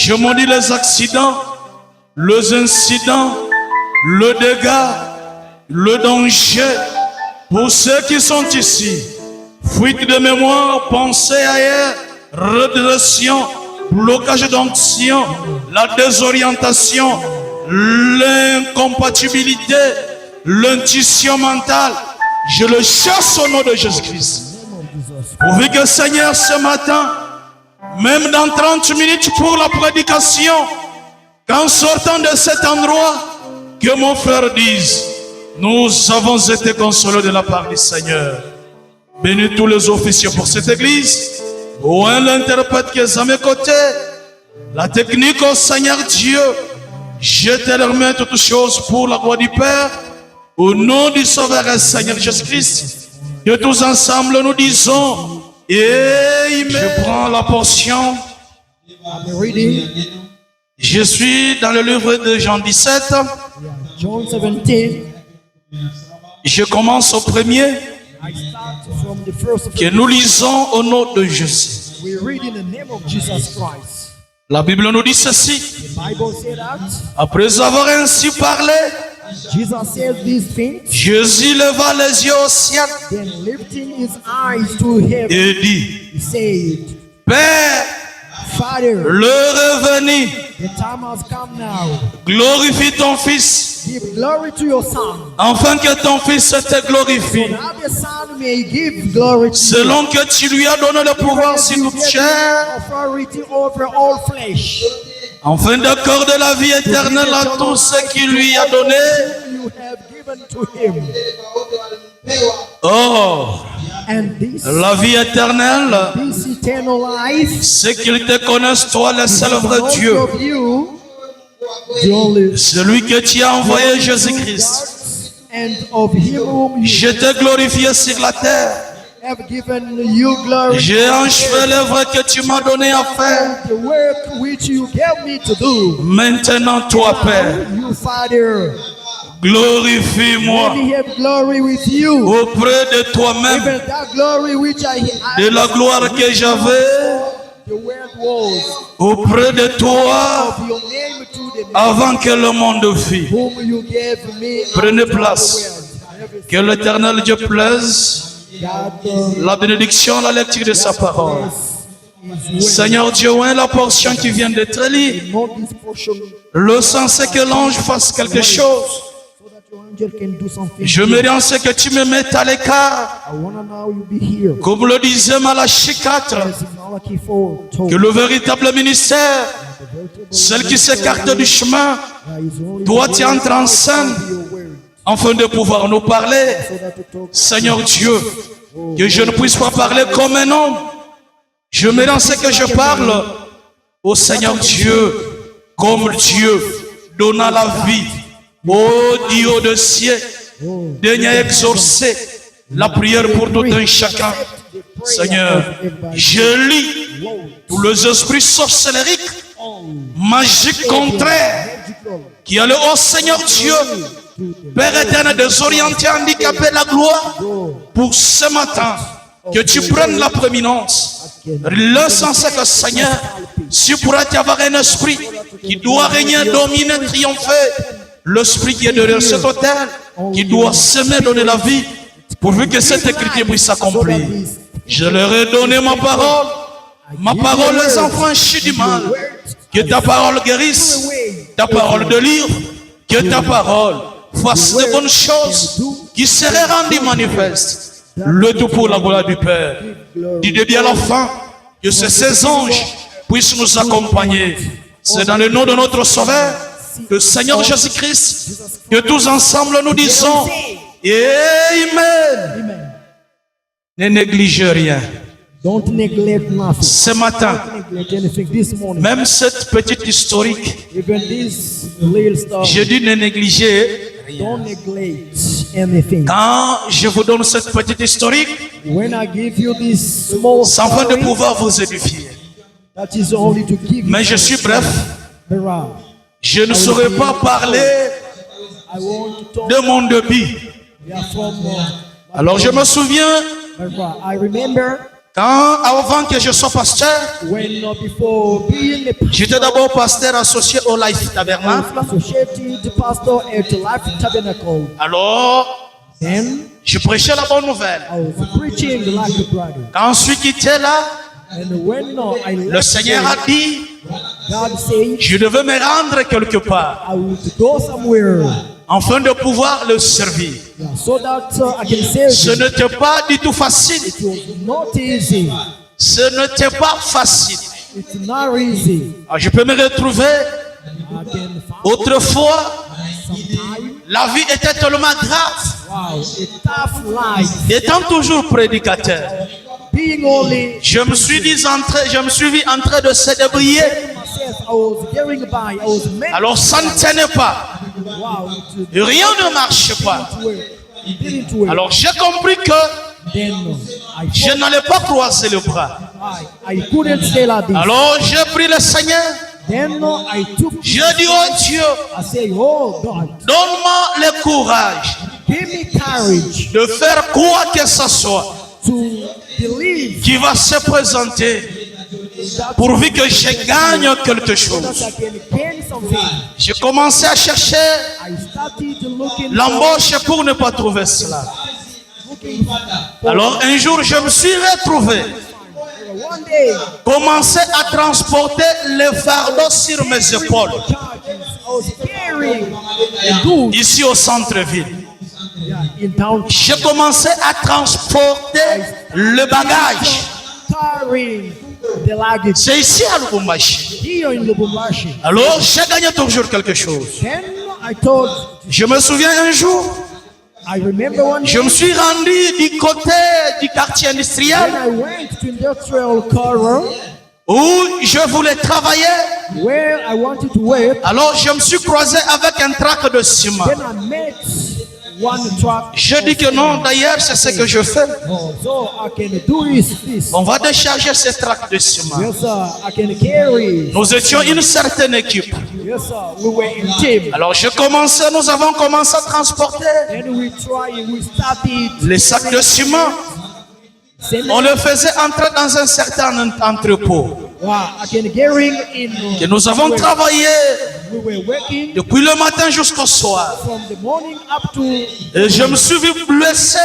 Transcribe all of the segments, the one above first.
Je maudis les accidents, les incidents, le dégât, le danger. Pour ceux qui sont ici, fuite de mémoire, pensée ailleurs, redression, blocage d'onction, la désorientation, l'incompatibilité, l'intuition mentale, je le chasse au nom de Jésus-Christ. Pourvu que Seigneur, ce matin, même dans 30 minutes pour la prédication, qu'en sortant de cet endroit, que mon frère dise, nous avons été consolés de la part du Seigneur. Bénis tous les officiers pour cette église. Ouin l'interprète qui est à mes côtés. La technique au Seigneur Dieu. Je te remets toutes choses pour la gloire du Père. Au nom du Sauveur et Seigneur Jésus-Christ. Que tous ensemble nous disons. Amen. Je prends la portion. Je suis dans le livre de Jean 17. John 17. Je commence au premier. Que nous lisons au nom de Jésus. We read in the name of Jesus Christ. La Bible nous dit ceci. The Bible said that. Après avoir ainsi parlé, Jesus said these things. Jésus leva les yeux au ciel Then lifting his eyes to heaven, et dit, he said, Père, Father, l'heure est venue, the time has come now. glorifie ton Fils, Give glory to your Son. afin que ton Fils te glorifie, Now the Son may give glory to you. selon que tu lui as donné le pouvoir sur toute chair, Authority over all flesh. afin d'accorder la vie éternelle à tous ceux qui lui a donné. You have given to him. Oh, And this la vie éternelle, eternal life, c'est qu'ils te connaissent, toi, le seul vrai Dieu, of you, the only celui que tu as envoyé, Jésus-Christ. and of him whom you Je t'ai glorifié sur la terre. have given you glory. J'ai achevé l'œuvre que tu m'as donné à faire. The work which you gave me to do. Maintenant, toi, Père, You, Father, glorifie-moi let me have glory with you. auprès de toi-même, Even that glory which I de la gloire que j'avais the word was auprès de toi of your name to the avant que le monde fût. whom you gave me. Prenez out of the place. world. Que l'Éternel Dieu plaise That la bénédiction, la lecture de sa parole. is Seigneur Dieu, ouais, la portion qui vient d'être lue, not this portion le sens c'est que l'ange fasse quelque chose. so that your angel can do something. Je me rends ce que tu me mettes à l'écart. I wanna now you be here. Comme le disait Malachie 4, As Malachi 4 told que le véritable ministère, celle qui s'écarte du chemin, doit y entrer en scène afin de pouvoir nous parler. Seigneur Dieu, que je ne puisse pas parler comme un homme. Je me rends ce que je parle au Seigneur Dieu, comme Dieu donna la vie. Ô Dieu de ciel, daigne exaucer la prière pour tout un chacun. Seigneur, je lis tous les esprits sorcellériques, magiques, contraires, qui allaient au Seigneur Dieu, Père éternel, désorienté, handicapé, la gloire, pour ce matin, que tu prennes la prééminence. L'essence que Seigneur, si pourrait y avoir un esprit qui doit régner, dominer, triompher, l'esprit qui est derrière cet autel, qui doit s'aimer, donner la vie, pourvu que cette écriture puisse s'accomplir. Je leur ai donné ma parole, les enfants chient du mal. Que ta parole guérisse, ta parole de lire, que ta parole fasse de bonnes choses qui seraient rendues manifestes. Le tout pour la gloire du Père. Du début à la fin, que ces anges puissent nous accompagner. C'est dans le nom de notre Sauveur, que Seigneur Jésus-Christ, que tous ensemble nous disons Amen. Ne négligez rien. Don't neglect nothing. Ce matin, Don't neglect anything this morning. même cette petite historique, Even this little stuff. je dis ne négligez rien. Don't neglect anything. Quand je vous donne cette petite historique, When I give you this small c'est afin de story, pouvoir vous édifier. that is only to give Mais you je suis bref, Hurrah. je ne saurais pas parler I want to talk de mon début. from Alors je me souviens, Hurrah. I remember Avant que je sois pasteur, before being a j'étais d'abord pasteur associé au Life Tabernacle. associated pastor at Life Tabernacle. Alors, Then je prêchais la bonne nouvelle. I was preaching like a brother. Quand je suis quitté là, And when I le left Seigneur a dit, God said, je devais me rendre quelque part I would go somewhere afin de pouvoir le servir. so that I can serve Ce him. n'était pas du tout facile. It was not easy. Ce n'était pas facile. It's not easy. Alors, je peux me retrouver. I can find Autrefois, sometime. la vie était tellement grave. Wow, a tough life. Étant toujours prédicateur, Being only je me suis vu en train de se débrouiller. myself, I was getting by. I was meant. Alors ça ne tenait pas. Wow, Rien ne marchait pas. it didn't work. Alors j'ai compris que Then je n'allais pas croiser le bras. I couldn't stay like this. Alors j'ai pris le Seigneur. Then I took. J'ai dit, oh Dieu, I say, oh God, donne-moi le courage give me courage de faire quoi que ce soit to believe qui va se présenter that, pourvu que je gagne quelque that chose. I can gain something. J'ai commencé à chercher I started looking l'embauche pour ne pas trouver cela. Alors un jour, je me suis retrouvé, one day. commencé à transporter les fardeaux sur mes épaules, I was carrying a goods ici au centre-ville. in town, J'ai commencé à transporter le bagage. carrying the luggage C'est ici à Lubumbashi. here in Lubumbashi. Alors, j'ai gagné toujours quelque chose. Then I thought, Je me souviens un jour, I remember one je day me suis rendu du côté du quartier when industriel I went to industrial corner où je voulais travailler. where I wanted to work. Alors, je me suis croisé avec un trac de ciment. Then I met one truck. Je dis que non, d'ailleurs, c'est ce que je fais. Oh, so I can do this. On va décharger ce trac de ciment. Yes, sir. I can carry. Nous étions une certaine équipe. Yes, sir. We were in team. Alors, nous avons commencé à transporter Then we started. les sacs de ciment. On le faisait entrer dans un certain entrepôt. Wow, I can carry in. Et nous avons travaillé We were working depuis le matin jusqu'au soir. from the morning up to. Et je me suis vu blessé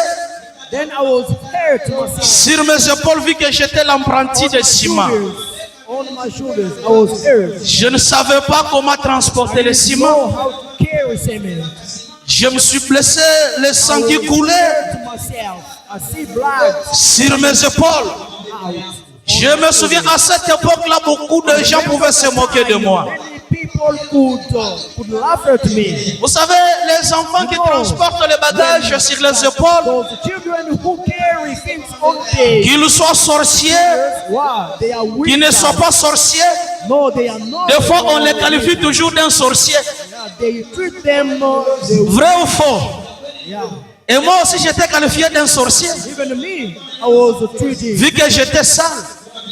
Then I was hurt myself. sur mes épaules vu que j'étais l'apprenti de ciment. On my shoulders, I was hurt. Je ne savais pas comment transporter le I ciment. know how to carry cement. Je me suis blessé, le sang qui coulait To myself, I see blood sur mes épaules. out. Je me souviens à cette époque-là, beaucoup de gens pouvaient se moquer de moi. Many people could laugh at me. Vous savez, les enfants qui transportent les bagages sur les épaules, Those children who carry things all day, qu'ils soient sorciers, wow, they are weak. qu'ils ne soient pas sorciers, No, they are not. des fois on les qualifie toujours d'un sorcier. Yeah, they treat them the Vrai ou faux? yeah. Et moi aussi j'étais qualifié d'un sorcier, Even me, I was treated vu que j'étais sale.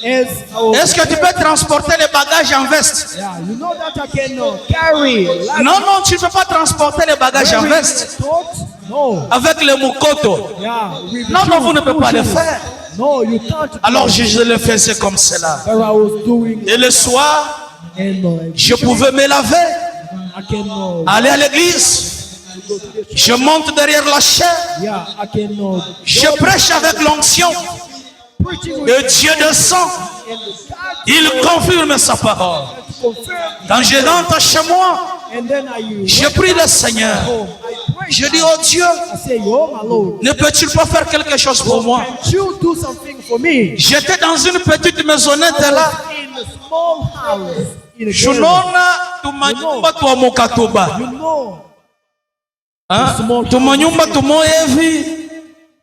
as I was. Est-ce que tu peux transporter les bagages en veste? Yeah, you know that I can carry. Like Non, non, tu ne peux pas transporter les bagages en wearing veste a coat? No. avec les mukoto. Yeah. with Non, non, shoes, vous ne pouvez pas le faire. No, you can't. Alors je le faisais comme cela. But I was doing Et le soir, and je pouvais me laver, I can aller à l'église. Je monte derrière la chair. yeah, I can Je prêche avec l'onction. preaching with Et Dieu descend. and God Il confirme sa parole. confirm Quand je rentre chez moi, and then je prie le Seigneur. home. I pray. Je dis, oh Dieu, I say, oh my Lord, ne peux-tu pas faire quelque chose pour moi? can you do something for me? J'étais dans une petite maisonnette là. In a small house in a garden. Shunona tumanyumba twa mukatuba. You know, Tumanyumba tumoya hivi.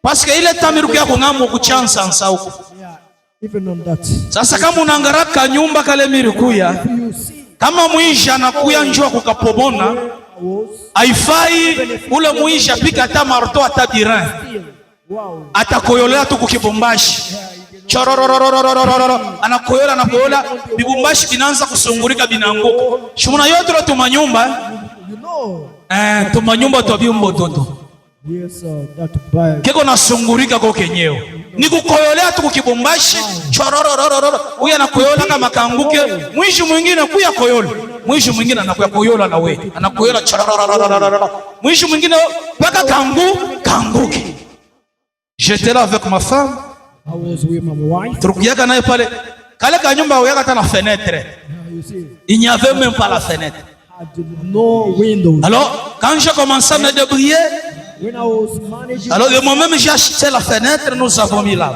Parce que ile tamiruku yako ngamo kuchansa nsauko. yeah, even on that. Sasa kama unaangalia kanyumba kale mirikuya, You see, kama mwisha anakuya njoo kukapomona, I was haifai ule mwisha pika hata marto hata birin. still. Wow. Atakoyolea tu kukibumbashi. Chororororororororo, anakoyola bibumbashi binaanza kusungurika binanguka. Shumuna yote lo tumanyumba, You know, tumanyumba twa biumbo toto. yes, that bag. Keko nasungurika kwa kenyewe. Ni kukoyolea tu kukibumbashi. Chorororororo. Uya na koyola kama kanguke. Mwisho mwingine kuya koyola. Mwisho mwingine anakuya koyola na we. Anakoyola chorororororo. Mwisho mwingine paka kanguke. J'étais là avec ma femme. I was with my wife. Turukiaka naye pale. Kale kanyumba uyaka hata na fenêtre. Il n'y avait même pas la fenêtre. No windows. Alors, quand j'ai commencé à me débrouiller, When I was managing, alors de moi-même j'ai acheté la fenêtre, nous avons mis là.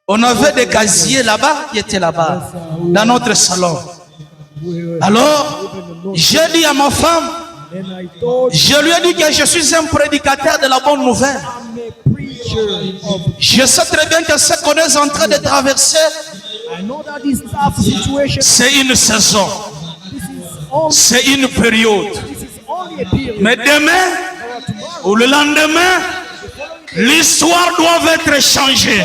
On avait des casiers là-bas qui étaient là-bas, dans notre salon. Alors, j'ai dit à ma femme, and I told je lui ai dit que je suis un prédicateur de la bonne nouvelle. I'm a preacher of. Je sais très bien que ce qu'on est en train de traverser, I know that this tough situation. c'est une saison, This is only. c'est une période. This is only a period. Mais demain ou le lendemain, l'histoire doit être changée.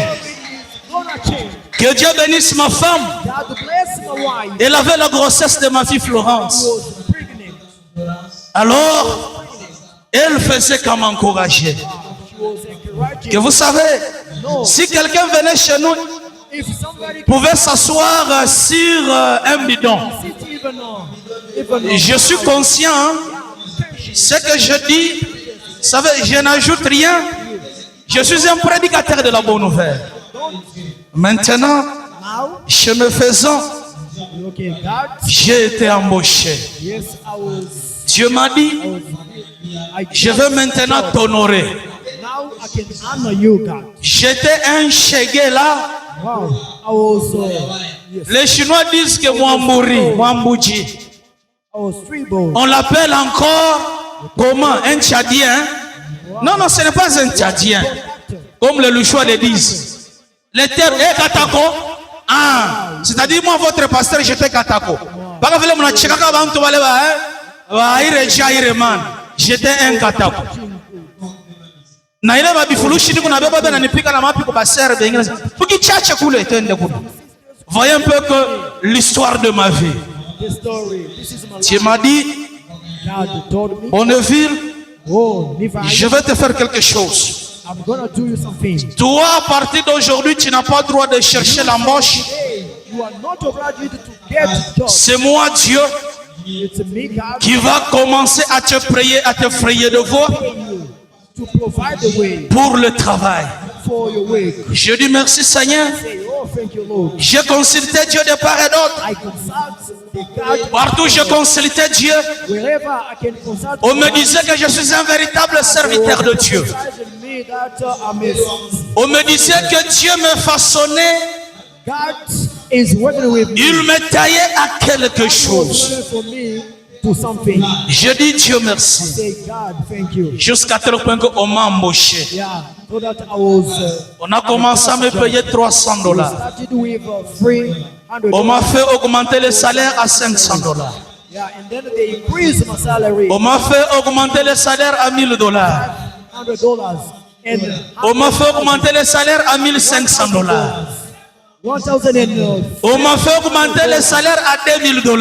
Gonna change. Que Dieu bénisse ma femme. God bless my wife. Elle avait la grossesse de ma fille Florence. Who was pregnant. Alors, elle faisait comme encourager. She was encouraging. Que vous savez, si quelqu'un venait chez nous, If somebody pouvait s'asseoir sur un bidon. sit even Je suis conscient, hein, ce que je dis, vous savez, je n'ajoute rien. Je suis un prédicateur de la bonne nouvelle. Maintenant, now, chemin faisant, okay, God, j'ai été embauché. yes, I was. Dieu m'a dit, je veux maintenant t'honorer. Now I can honor you, God. J'étais un chégué là. Wow, I was. Yes, Les Chinois disent que Mwamburi, Mwambuji. I was freeborn. On l'appelle encore comment? Un Tchadien? Non, non, ce n'est pas un Tchadien. Comme les Louchois le disent. Les terres, Katako. Ah, c'est-à-dire, moi, votre pasteur, j'étais Katako. J'étais un Katako. Na ile mabifulushi ni kuna baba na nipika na mapi kwa basere bengine. Tukichacha kule twende kule. Voyez un peu que l'histoire de ma vie. This story, this is my Tu life. m'as dit, God told me, Bonneville, oh, Levi, je vais te faire quelque chose. I'm gonna do you something. Toi, à partir d'aujourd'hui, tu n'as pas le droit de chercher l'embauche. Hey, you are not obliged to get jobs. C'est moi, Dieu, It's me, God, qui va commencer à te prier, à te frayer de voie pay you to provide the way pour le travail. for your work. Je dis merci, Seigneur. Say, oh, thank you, Lord. J'ai consulté Dieu de part et d'autre. I consult the God Partout, j'ai consulté Dieu. wherever I can consult. On me disait que je suis un véritable serviteur de Dieu. Me that I'm a, On me disait que Dieu me façonnait. God is working with me. Il me taillait à quelque chose. Working for me to something. Je dis Dieu merci. Say, God, thank you. Jusqu'à tel point qu'on m'a embauché. Yeah, so that I was On a commencé à me payer $300. started with $300. On m'a fait augmenter le salaire à $500. Yeah, and then they increased my salary On m'a fait augmenter le salaire à $1,000. $100 and On m'a fait augmenter le salaire à $1,500. $1,000. On m'a fait augmenter le salaire à $2,000.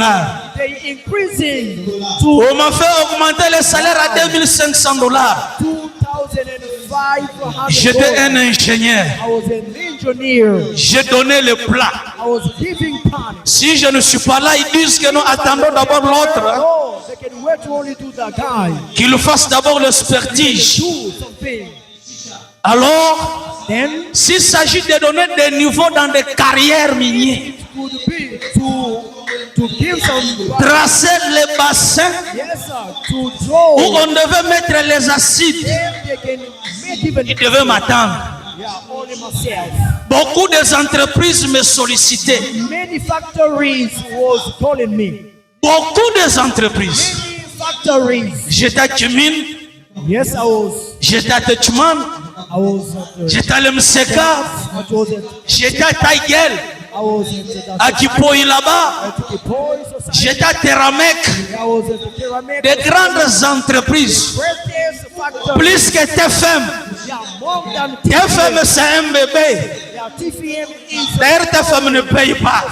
They increasing to On m'a fait augmenter le salaire à $2,500. $2,500. J'étais un ingénieur. I was an engineer. J'ai donné le plat. I was giving time. Si je ne suis pas là, ils disent que nous attendons d'abord l'autre. Hein, Oh, they can wait only to the guy. qu'il fasse d'abord l'expertise. Do something. Alors, Then s'il s'agit de donner des niveaux dans des carrières minières, it could be to give some tracer les bassins yes sir to où draw. on devait mettre les acides, Then they can make even ils devaient m'attendre. yeah only myself. Beaucoup des entreprises me sollicitaient. Many factories was calling me. Beaucoup des entreprises. Many factories. J'étais à Kimine, Yes, I was. j'étais à Tetchman, I was at j'étais à Lemseka, I was at j'étais à Taïgel, I was à Kipoï là-bas, at the Boys Society. j'étais à Teramek. I was at the Pyramid. Des grandes entreprises, Greatest factory. plus que TFM. Yeah, more than TFM c'est un bébé. Yeah, TFM is D'ailleurs, TFM ne paye pas.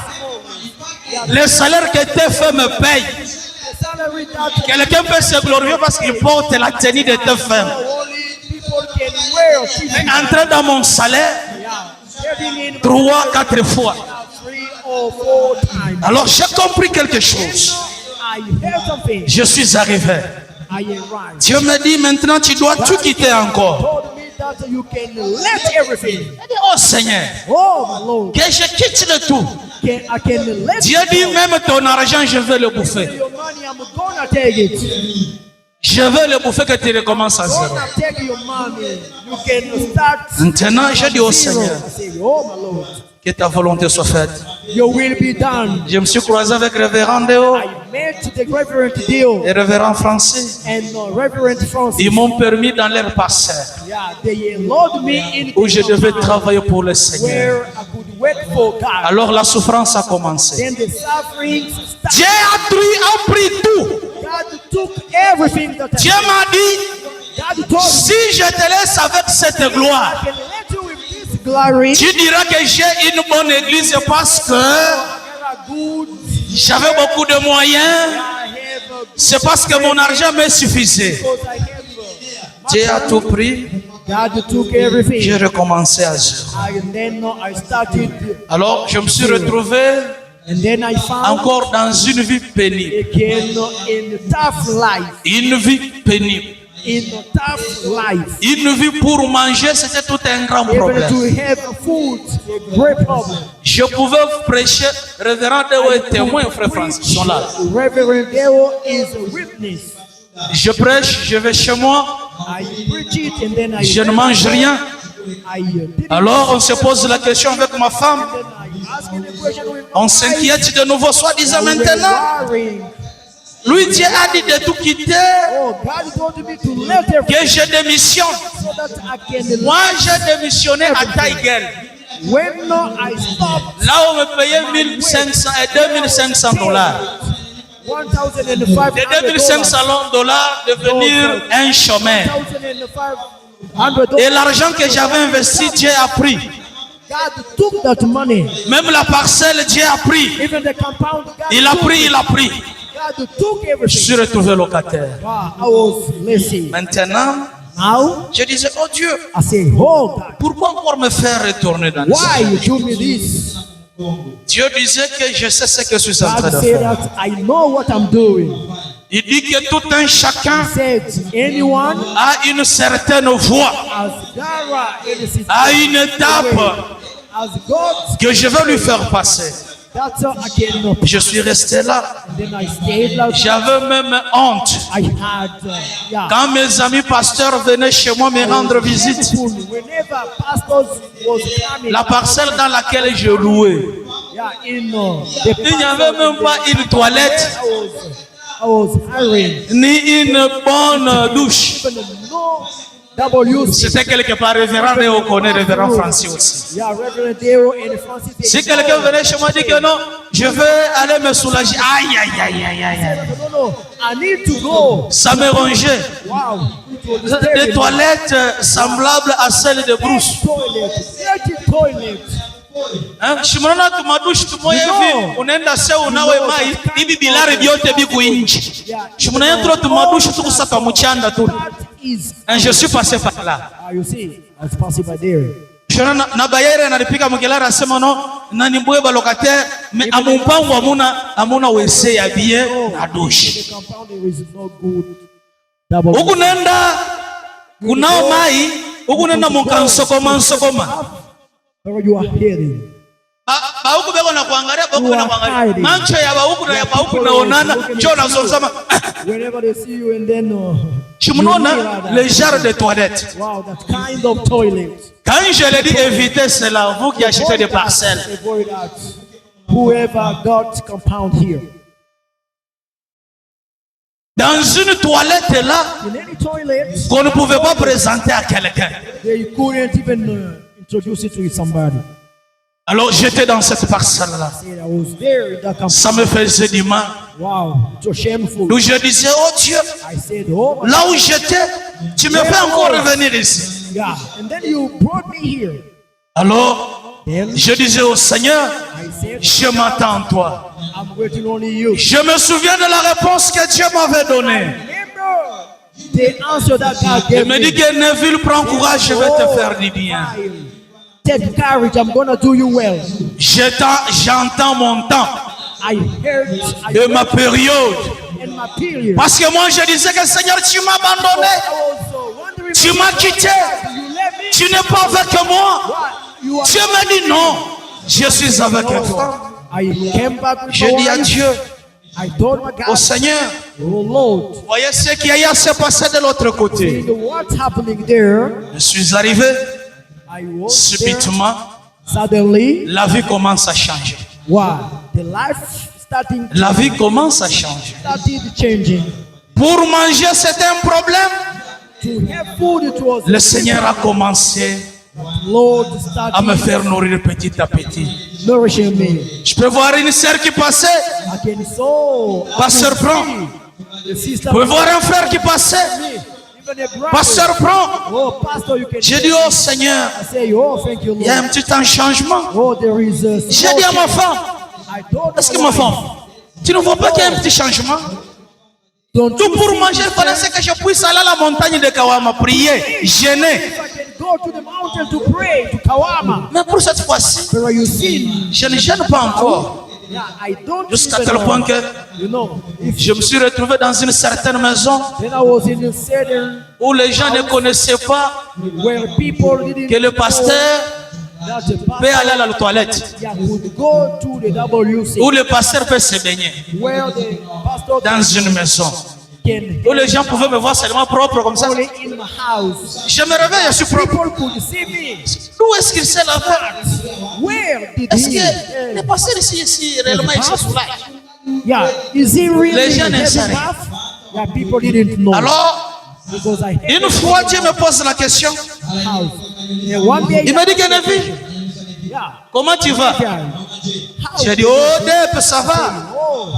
Le salaire que TFM paye, the salary that quelqu'un peut se glorifier parce qu'il porte la tenue de TFM. only people can wear entrer dans mon salaire Getting in 3-4 fois. 3 or 4 times. Alors j'ai compris quelque chose. I heard something. Je suis arrivé. I arrived. Dieu me dit maintenant tu dois tout quitter encore. Told me that you can let everything. Je dis, oh Seigneur, Oh my Lord. que je quitte le tout. I can let Dieu dit même ton argent je vais le bouffer. your money. I'm gonna take it. Je vais le bouffer que tu recommences à zéro. Gonna take your money. You can start. Maintenant je dis au zero. Seigneur, I say, oh my Lord. que ta volonté soit faite. Your will be done. Je me suis croisé avec Révérend Déo I met the Reverend Dio et Révérend Francis. and Reverend Francis. Ils m'ont permis dans leur parcelle Yeah, they allowed me in où je devais town travailler pour le Seigneur. where I could work for God. Alors la souffrance a commencé. Then the suffering started. Dieu a pris tout. God took everything that Dieu I m'a dit, God told me. si je te laisse avec cette gloire, I can let you with this glory. tu diras que j'ai une bonne église parce que I got a good. j'avais beaucoup de moyens. I have a, C'est parce que mon argent me suffisait. because I have. Dieu a tout pris. God took everything. J'ai recommencé à zéro. And then I started. Alors je me suis retrouvé And then I found encore dans une vie pénible. again in tough life. Une vie pénible. In a tough life. Une vie pour manger, c'était tout un grand Even problème. to have food, a great problem. Je pouvais prêcher, révérend Déo est témoin, frère Francis, ils sont là. Reverend Deo is a witness. Je prêche, je vais chez moi, I preach it and then I je ne mange rien. I did Alors on se pose la question avec ma femme, it. I asked the question with my on s'inquiète de nouveau, soi-disant wife. maintenant. Worrying. Lui, Dieu a dit de tout quitter, Oh, God told me to let everything que je démissionne. so that I can. Moi, j'ai démissionné à Taïgel. When I stopped, Là, on me payait 1500 et 2500 dollars. $1,500. De 2500 dollars devenir un chômeur. $1,500. Et l'argent que j'avais investi, Dieu a pris. God took that money. Même la parcelle, Dieu a pris. Even the compound. God Il a took pris, it. il a pris. God took Je everything. suis retrouvé locataire. Wow, I was lazy. Maintenant, Now je disais, oh Dieu, I say, oh God, pourquoi encore me faire retourner dans le why ciel? you do me this? Dieu disait que je sais ce que je suis en train God de said faire. that I know what I'm doing. Il dit que tout un chacun He said, anyone a une certaine voie, as Dara in the a une étape as God, que je veux lui faire passer. that's how I can. Je suis resté là. And then I stayed like J'avais même honte. I had, yeah. Quand mes amis pasteurs venaient chez moi me rendre visite, Whenever pastors was coming, la parcelle dans laquelle je louais, yeah, in the il n'y avait même pas une toilette, I was hiring. ni une bonne douche. Even no WC. C'était quelque part révérend et on connaît révérend Francis aussi. Yeah, Reverend Deo and Francis. Si quelqu'un venait chez moi et dit que non, je vais aller me soulager. Aïe, aïe, aïe, aïe, aïe, aïe. No, I need to go. Ça me rongeait. Wow. It was Des terrible. toilettes semblables à celles de Bruce. Toilet. Dirty toilet. Shimonana tumadushe tumoye hivi unaenda sasa unawe mai hivi bilari vyote biku nje. Shimonana tro tumadushe tukusaka muchanda tu. That is. Je suis passé par là. You see, I was passing by there. Shona na bayere analipika mgelara asema no na nimboe ba locataire mais amumpango amuna wese ya bien na douche. The compound there is no good. Double. Huku nenda kunao mai, huku nenda mukansokoma. Where you are heading. Ba huku beko na kuangalia, ba huku na kuangalia. Mancho ya ba huku na ya ba huku naonana, njoo nazosema. Whenever they see you and then Je me donne le genre de toilette. wow, that kind of toilet. Quand je l'ai dit évitez cela, vous qui achetez des parcelles. Avoid that. Whoever got compound here. Dans une toilette là, In any toilet, qu'on ne pouvait pas présenter à quelqu'un. they couldn't even introduce it to somebody. Alors j'étais dans cette parcelle là. I was there in that compound. Ça me faisait du mal. Wow, it was shameful. Donc je disais, oh Dieu, I said, oh my là où j'étais, tu me fais encore revenir ici. God. And then you brought me here. Alors, Then je disais au Seigneur, I said, je m'attends à toi. I'm waiting on you. Je me souviens de la réponse que Dieu m'avait donnée. Remember The answer that God Il gave me dit me. que Neville, prends courage, je vais te faire du bien. Take courage, I'm gonna do you well. J'entends mon temps I heard et ma période. in my period. Parce que moi, je disais que Seigneur, tu m'as abandonné. Tu m'as quitté. Tu n'es pas avec moi. Dieu m'a dit non. Je suis avec toi. I came back with Je dis à Dieu, I told my au God, Seigneur, oh Lord, voyez ce qui a se passer de l'autre côté. what's happening there? Je suis arrivé, I was there. subitement, Suddenly, la vie commence à changer. wow, the life La vie commence à changer. started changing. Pour manger, c'était un problème. To have food, it was Le Seigneur a commencé Lord à me started faire nourrir petit à petit. nourishing me. Je peux voir une sœur qui passait. I can so Pasteur prend. the sister Je peux voir un frère qui passait. even a brother. Pasteur prend. Oh, pastor, you can. J'ai dit, oh Seigneur, I say, oh, thank you, il y a un Lord. petit changement. Oh, there is a. J'ai dit à ma femme, I told est-ce que my ma wife, femme, tu ne vois pas qu'il y a un petit changement? don't Tout you pour see manger, il fallait que je puisse aller à la montagne de Kawama, prier, jeûner. if I can go to the mountain to pray to Kawama? Mais pour cette fois-ci, Where you see? je ne gêne pas encore. Yeah, I don't. Jusqu'à even tel point know. que You know, if je me suis retrouvé dans une certaine maison then I was in the certain où les gens ne connaissaient pas where people didn't que le pasteur know that the peut aller à la toilette, yeah, could go to the WC où le pasteur peut se baigner where the pastor dans une maison, can où les gens pouvaient me voir seulement propre comme ça. only in my house. Je me réveille, je suis propre. People could see me. D'où est-ce qu'il sait la faire? Where did Est-ce he? que le pasteur ici réellement il se soulage? Yeah, is he really Les gens ne heavy savent rien. bath? Yeah, people didn't know. Alors, Because I had une fois Dieu me pose la question, a house. Yeah, one day, il me dit que Nevi, yeah, comment tu vas? yeah. J'ai dit, oh Deb, ça va. Oh,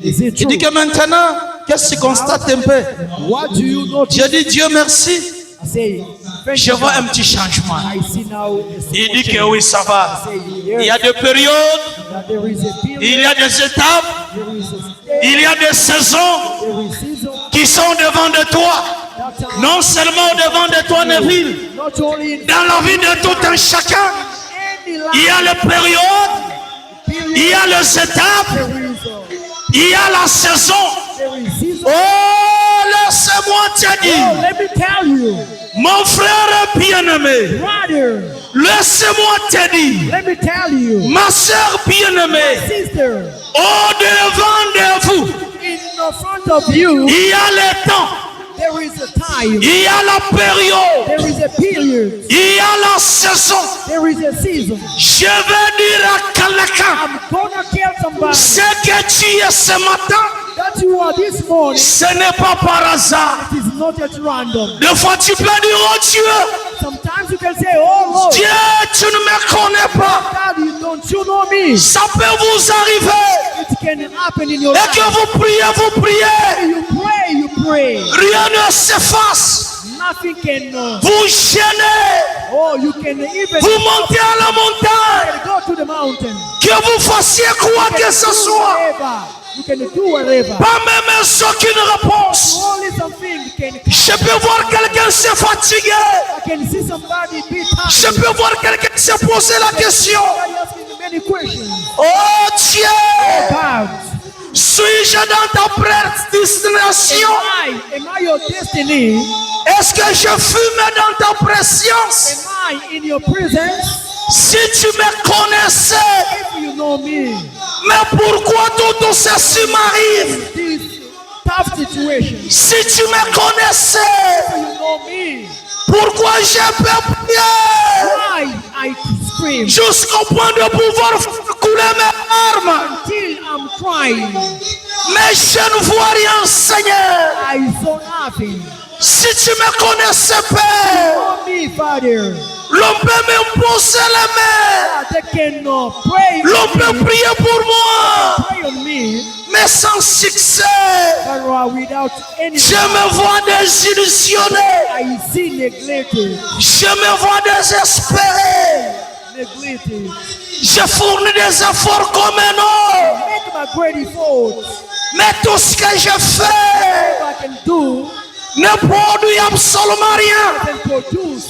is it Il dit true? que maintenant, qu'est-ce que tu constates un peu? What do you notice? J'ai dit, Dieu merci, I say, thank je you, vois un God. petit changement. I see now a Il small dit que change. oui, ça va. I say, Il y a yes, des périodes, that there is a period, il y a des étapes, there is a stage, il y a des saisons there is season, qui sont devant de toi. that time, Non seulement devant de toi, Neville, not only in dans la vie de tout un chacun, any life il y a les périodes, period, il y a les étapes, there is a, il y a la saison. there is season. Oh, laisse-moi te Oh, dire, let me tell you, mon frère bien-aimé, brother, laisse-moi te dire, let me tell you, ma soeur bien-aimée, sister, au devant de vous, in the front of you, il y a le temps, there is a time, il y a la période, there is a period, il y a la saison. there is a season. Je vais dire à quelqu'un, I'm gonna tell somebody ce que tu es ce matin, that you are this morning. ce n'est pas par hasard. It is not at random. Des fois tu peux dire, oh Dieu, Sometimes you can say, oh Lord, Dieu, tu ne me connais pas. God, don't you know me? Ça peut vous arriver. It can happen in your Et life. que vous priez. You pray. Rien ne s'efface. Nothing can. Vous gênez. Oh, you can even Vous montez à la montagne. go to the mountain. Que vous fassiez quoi que ce soit. Whatever. You can do whatever. Pas même aucune réponse. Only something can. Je peux voir quelqu'un se fatiguer. I can see somebody be Je tired. peux voir quelqu'un se poser la question. Somebody asking many questions. Oh Dieu, God, suis-je dans ta prédestination? am I your destiny? Est-ce que je fume dans ta présence? Am I in your presence? Si tu me connaissais, If you know me, mais pourquoi tout ceci m'arrive? this tough situation. Si tu me connaissais, You know me. pourquoi je peux prier I scream jusqu'au point de pouvoir couler mes larmes? until I'm crying. Mais je ne vois rien, Seigneur. I saw nothing. Si tu me connaissais, Père, Know me, Father. l'on peut me poser les mains. They can pray. L'on peut prier pour moi, Pray on me, mais sans succès. but without any. Je me vois désillusionné. I see neglected. Je me vois désespéré. Neglected. Je fournis des efforts comme un homme. Make my great effort. Mais tout ce que je fais If I can do, ne produit absolument rien. doesn't produce.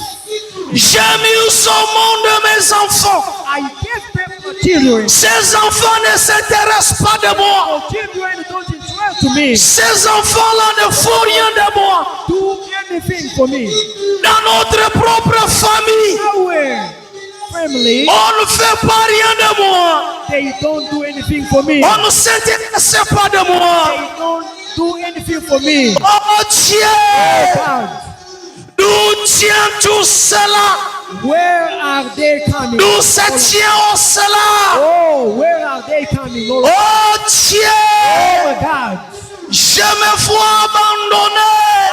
J'ai mis au monde mes enfants. I gave them to children. Ces enfants ne s'intéressent pas de moi. The children don't interest to me. Ces enfants-là ne font rien de moi. Do anything for me. Dans notre propre famille, Our family, on ne fait pas rien de moi. they don't do anything for me. On ne s'intéresse pas de moi. They don't do anything for me. Oh Dieu, God, d'où tient tout cela? where are they coming? D'où se tient cela? Oh, where are they coming? Oh, Oh Dieu, oh God. je me vois abandonné.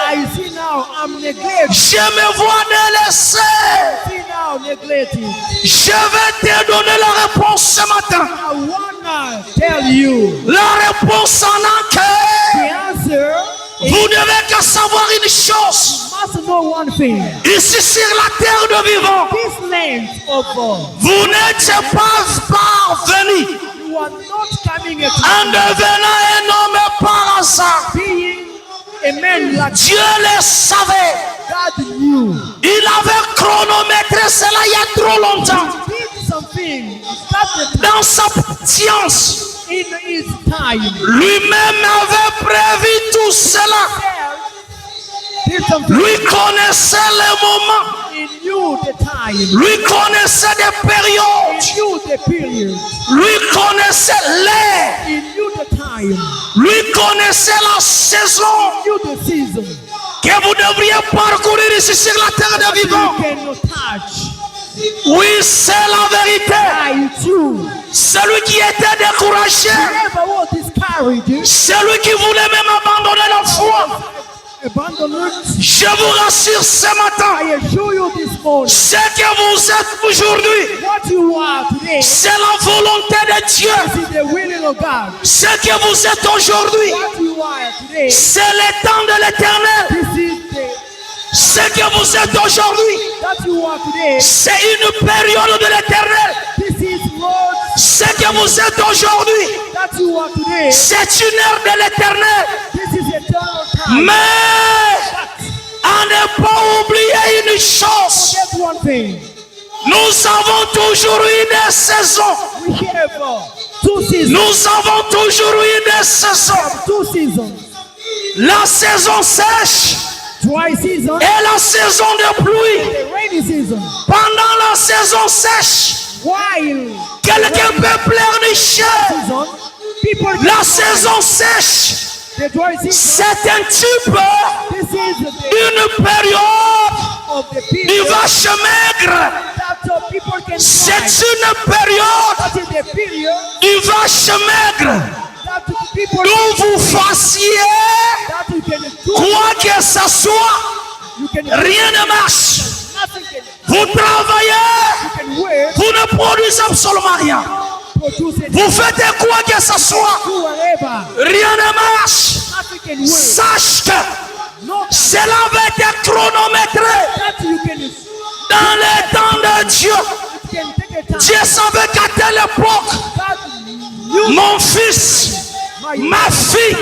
I see now I'm neglected. Je me vois délaissé. I see now neglected. Je vais te donner la réponse ce matin. I wanna tell you La réponse en a the que answer is vous devez que savoir une chose. must know one thing. Ici sur la terre de vivant, This land of vous n'étiez pas parvenu you are not coming at en devenant un homme par hasard. being a man like Dieu le savait. God knew. Il avait chronométré cela il y a trop longtemps. He did something that Dans sa patience, in his time. lui-même avait prévu tout cela. Did something. Lui connaissait les moments. He knew the time. Lui connaissait des périodes. He knew the period. Lui connaissait l'air. He knew the time. Lui connaissait la saison He knew the season. que vous devriez parcourir ici sur la terre de vivant. You cannot touch. Oui, c'est la vérité. I too. Celui qui était découragé, Whoever was discouraged, celui qui voulait même abandonner la foi, abandoned. je vous rassure ce matin, I assure you this morning, ce que vous êtes aujourd'hui, what you are today, c'est la volonté de Dieu. this is the willing of God. Ce que vous êtes aujourd'hui, What you are today, c'est le temps de l'éternel. this is the Ce que vous êtes aujourd'hui, that you are today, c'est une période de l'éternel. this is Lord Ce que vous êtes aujourd'hui, that you are today, c'est une heure de l'éternel. this is eternal time. Mais à ne pas oublier une chose, Get one thing, nous avons toujours eu des saisons. we have two seasons, Nous avons toujours eu des saisons. two seasons, La saison sèche dry season, et la saison de pluie. the rainy season. Pendant la saison sèche, While quelqu'un peut pleurnicher. season, people La saison sèche, the dry season, c'est un type this is the d'une période of the du period vache maigre. that people can C'est try. une période That is the period du vache maigre. that people D'où vous fassiez that you can do, quoi que ce soit, you can rien ne marche. nothing can Vous travaillez, can work, vous ne produisez absolument rien. produce it, Vous faites quoi que ce soit, do whatever, rien ne marche. nothing can work. Sache que No, cela va être chronométré that you can dans les temps de Dieu. take a time. Dieu savait qu'à telle époque, That you, mon fils, my ma fille,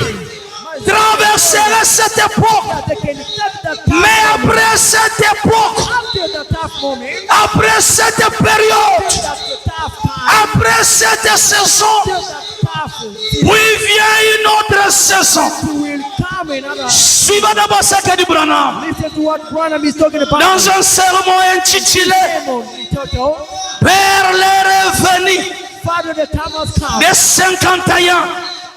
traverserait cette époque. that they can take that Mais time. après cette époque, After the tough moment, après cette période, that's the tough time. après cette saison, After the tough season, oui vient une autre saison. you will come another. Suivez d'abord ce que dit Branham Listen to what Branham is talking about. dans un sermon intitulé Sermon entitled, Père les revenus Father, the time has come des 51.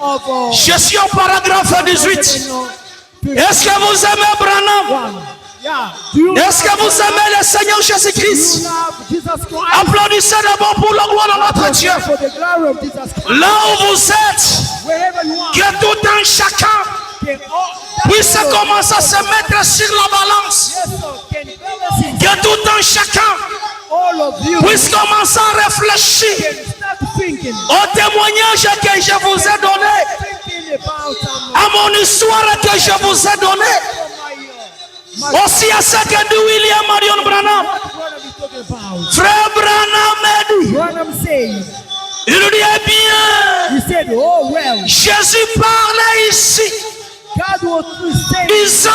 of Je suis au paragraphe 18. Est-ce que vous aimez Branham? yeah. Do you Est-ce que vous aimez le Seigneur Jésus-Christ? love Jesus Christ? Applaudissez d'abord pour la gloire de notre Dieu. For the glory of Jesus Christ. Là où vous êtes, Wherever you are, que tout un chacun can all, puisse commencer à se mettre sur la balance. yes, sir, can balance Que tout un chacun all of you puisse commencer à réfléchir can start thinking au témoignage que je vous ai donné, about à mon histoire que je vous ai donnée, my aussi à ce que dit William Marion Branham. what Branham is talking about. Frère Branham m'a dit, Branham says, il dit eh bien, he said, oh well, Jésus parlait ici God was saying, disant,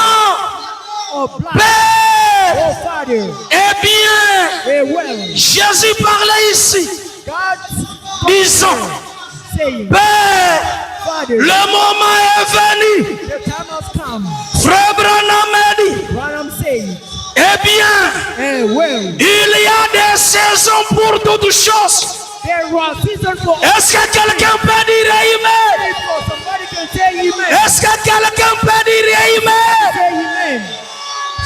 oh, black, Père, oh, Father, eh bien, eh, well, Jésus parlait ici, God disant, saying, Père, Father, le moment est venu. the time has come. Frère Branham a dit, What I'm saying, eh bien, eh, well, il y a des saisons pour toutes choses. there was season for all. Est-ce que quelqu'un peut dire Amen? Somebody can say amen. Est-ce que quelqu'un peut dire Amen? Say amen.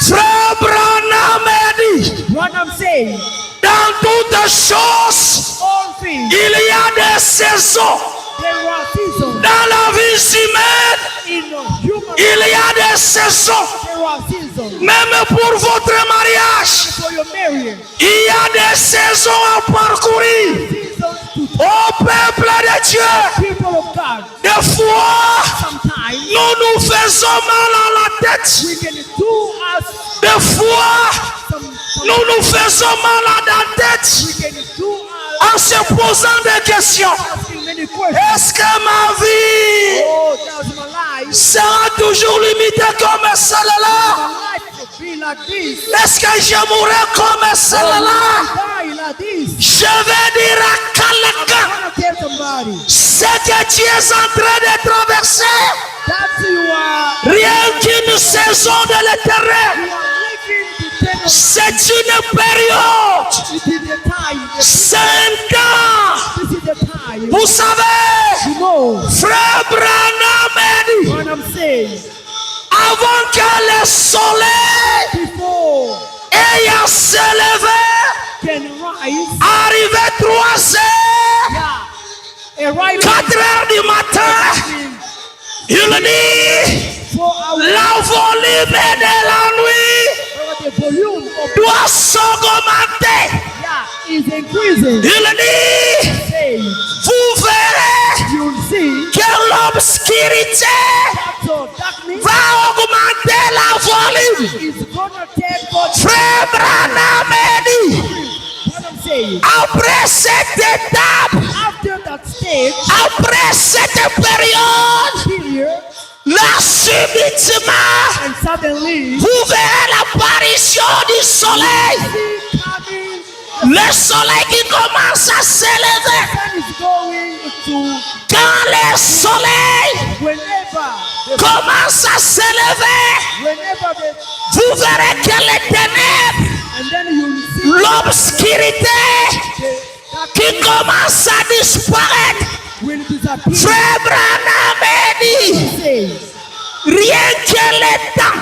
Frère Branham a dit, What I'm saying, dans toutes choses, all things, il y a des saisons. there were seasons Dans la vie humaine, in the human. il y a des saisons. There were seasons Même pour votre mariage, for your marriage. il y a des saisons à parcourir. Seasons to Au peuple de Dieu, people of God. des fois, Sometimes nous faisons mal à la tête. we can do us Des fois, some nous faisons mal à la tête we can do us en se posant des questions. asking many questions. Est-ce que ma vie Oh, that's my life. sera toujours limitée comme celle-là? My life will be like this. Est-ce que je mourrai comme celle-là? Die like this. Je vais dire à quelqu'un I want to tell somebody ce que tu es en train de traverser. that you are Rien qu'une saison de l'éternel. living the tenor. C'est une période. It is the time. 5 ans. This is the time. Vous savez, You know Frère Branham a dit, what I'm saying. avant que le soleil Before ayant se levé, can rise, arrivé 3 heures, yeah, a right 4 heures du matin, il dit, 4 hours. la volume de la nuit The volume of doit s'augmenter. yeah is increasing. Il dit, Say, vous verrez you'll see que l'obscurité so darkness va augmenter la volume. is gonna take God. Frère Branham a dit, What I'm saying. après cette étape, After that stage, après cette période, period, là subitement, and suddenly, vous verrez l'apparition du soleil. see coming, Le soleil qui commence à s'élever. sun is going to Quand le soleil whenever commence à s'élever, the vous verrez que les ténèbres, and then you'll see l'obscurité that qui commence à disparaître. will disappear. Frère Branham a dit, Say, rien que le temps,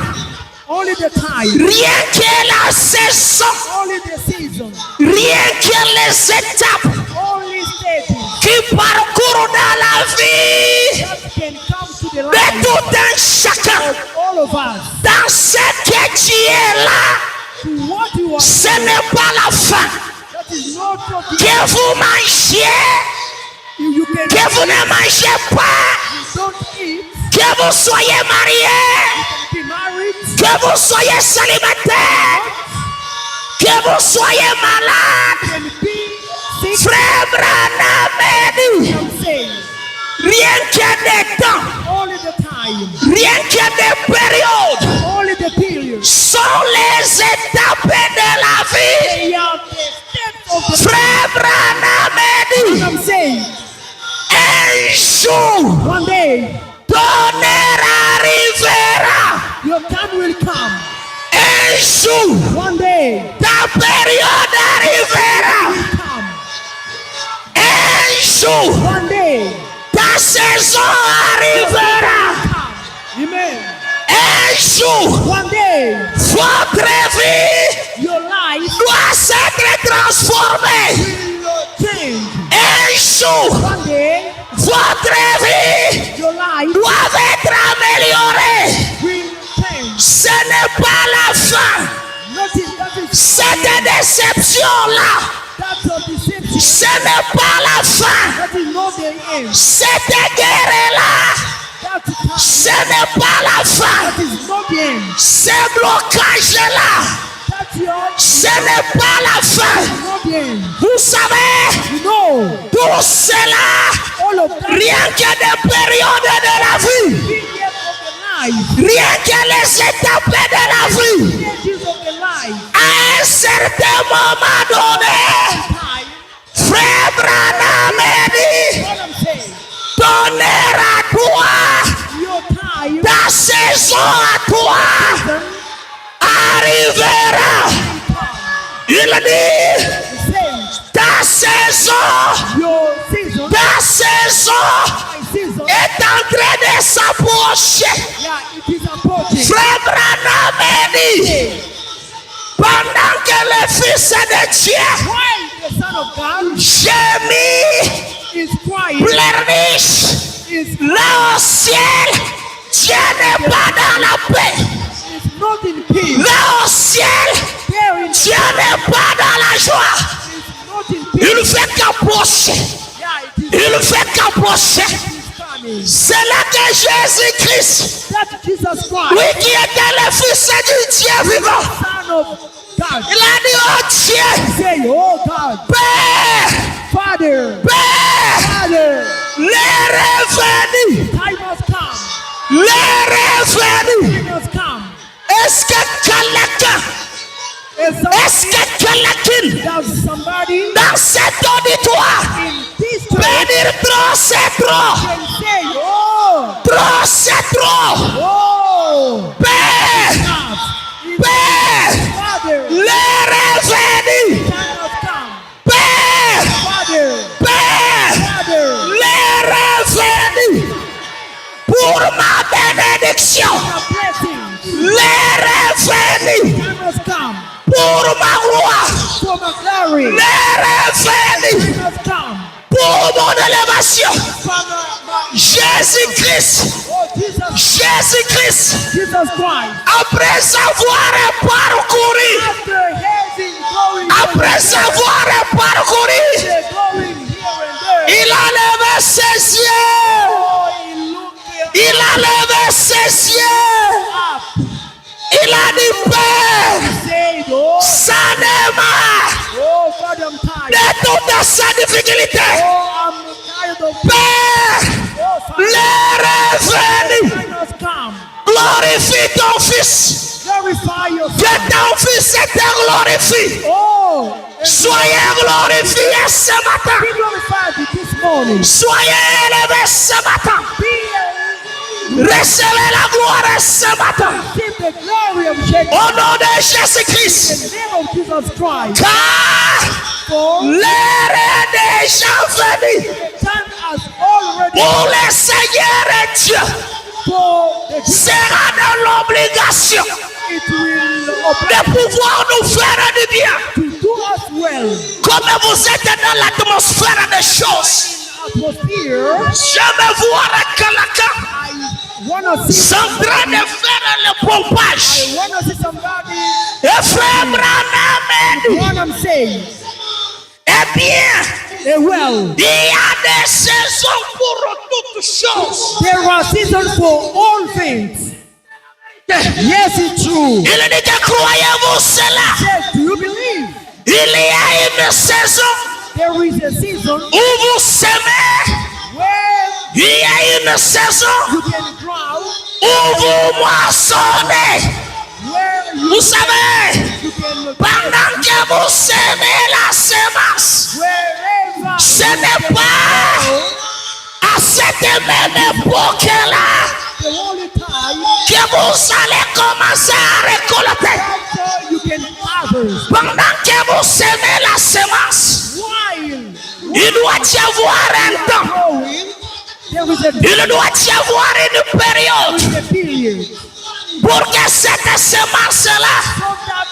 only the time, rien que la saison, only the season, rien que les étapes only stages qui parcourent dans la vie that can come to the de life tout un chacun. of all of us. Dans ce que tu es là, To what you are, ce n'est pas la fin. that is not what you, Que vous mangiez, you can que vous ne mangez pas, don't eat, que vous soyez mariés, be married, que vous soyez célibataire, que vous soyez malade. can be sick. Frère Branham a dit, I'm saying, rien que des temps, only the time, rien que des périodes only the period. sont les étapes de la vie. They are the steps of the Frère Branham a dit, I'm saying, un jour, one day ton heure arrivera. your time will come. Un jour, One day ta période arrivera. will come. Un jour, One day ta saison arrivera. come. Amen. Un jour, One day votre vie your life doit s'être transformée. will change. Un jour, One day votre vie your life doit être améliorée. will change. Ce n'est pas la fin. Notice that is Cette déception-là, that's a deception. ce n'est pas la fin. That is not the end. Cette guerre-là, That's ce n'est pas la fin. that is not the end. Ces blocages-là, That's your ce n'est pas la fin. not the end. Vous savez, You know tout cela, all of that rien que des périodes de la vie. period of the life. Rien que les étapes de la vie. Stages of the life. À un certain moment donné, Time. Frère Branham a dit, What I'm saying. ton heure à toi, Your time. ta saison à toi arrivera. Il dit, The same. ta saison, Your season. ta saison My season. est en train de s'approcher. Yeah, it is approaching. Frère Branham a dit, pendant que le Fils de Dieu While the Son of God gémit, is crying, pleurniche, is là au ciel, Dieu n'est pas dans la paix. not in peace. Là au ciel, There is Dieu n'est pas dans la joie. not in peace. Il fait qu'approcher. Yeah, it Il fait qu'approcher. is coming. C'est là que Jésus-Christ, That Jesus Christ, lui qui était le Fils du Dieu vivant, Son of God, il a dit, oh Dieu, say, oh God, Père, Father, Père, Father, l'heure est venue. time has come. L'heure est venue. Time has come. Est-ce que quelqu'un, est-ce que quelqu'un Does somebody dans cet auditoire in this peut church dire trop, c'est trop, can say, oh, trop, c'est trop? oh, Père, God, Père, Father, l'heure est venue. time has come. Père, Father, Père, Father, l'heure est venue pour ma bénédiction. the blessings, L'heure est venue time has come. pour ma gloire. For my glory, L'heure est venue time has come. pour mon élévation. From my, Jésus-Christ, oh, Jésus-Christ, Jesus Christ, après avoir parcouru, after having going, après avoir parcouru, they're going here and there. il a levé ses yeux, Oh, he looked il a levé ses yeux, up, il a dit, Père, said, oh, ça n'est pas oh, God, I'm tired. de toute sa difficulté. Oh, I'm tired of Père, oh, Father, l'heure est venue. time has come. Glorifie ton Fils. Glorify your Que Son. ton Fils te glorifie. Oh, and Soyez glorifiés ce matin. be glorified this morning. Soyez élevés ce matin. Be Recevez la gloire ce matin. receive the glory of Jesus. Au nom de In Jésus-Christ. the name of Jesus Christ. Car For l'heure est déjà venue the time has already pour le Seigneur et Dieu. for the Sera de l'obligation it will de pouvoir nous faire du bien. to do us well. Comme vous êtes dans l'atmosphère des choses. Atmosphere, Je me vois avec quelqu'un I wanna see en train de faire le pompage. I wanna see somebody. Et frère Branham a dit, What I'm saying, eh bien, well, il y a des saisons pour toutes choses. there are seasons for all things. Yes, it's true. Il dit que croyez-vous cela? Yes, do you believe Il y a une saison there is a season où vous semez. where Il y a une saison you can grow, où vous moissonnez. where Vous savez, you can pendant que vous semez la semence, wherever ce n'est pas à cette même époque-là the holy time que vous allez commencer à récolter. that you can harvest. Pendant que vous semez la semence, While il doit y avoir un temps, growing, there is a il doit y avoir une période period. pour que cette semence-là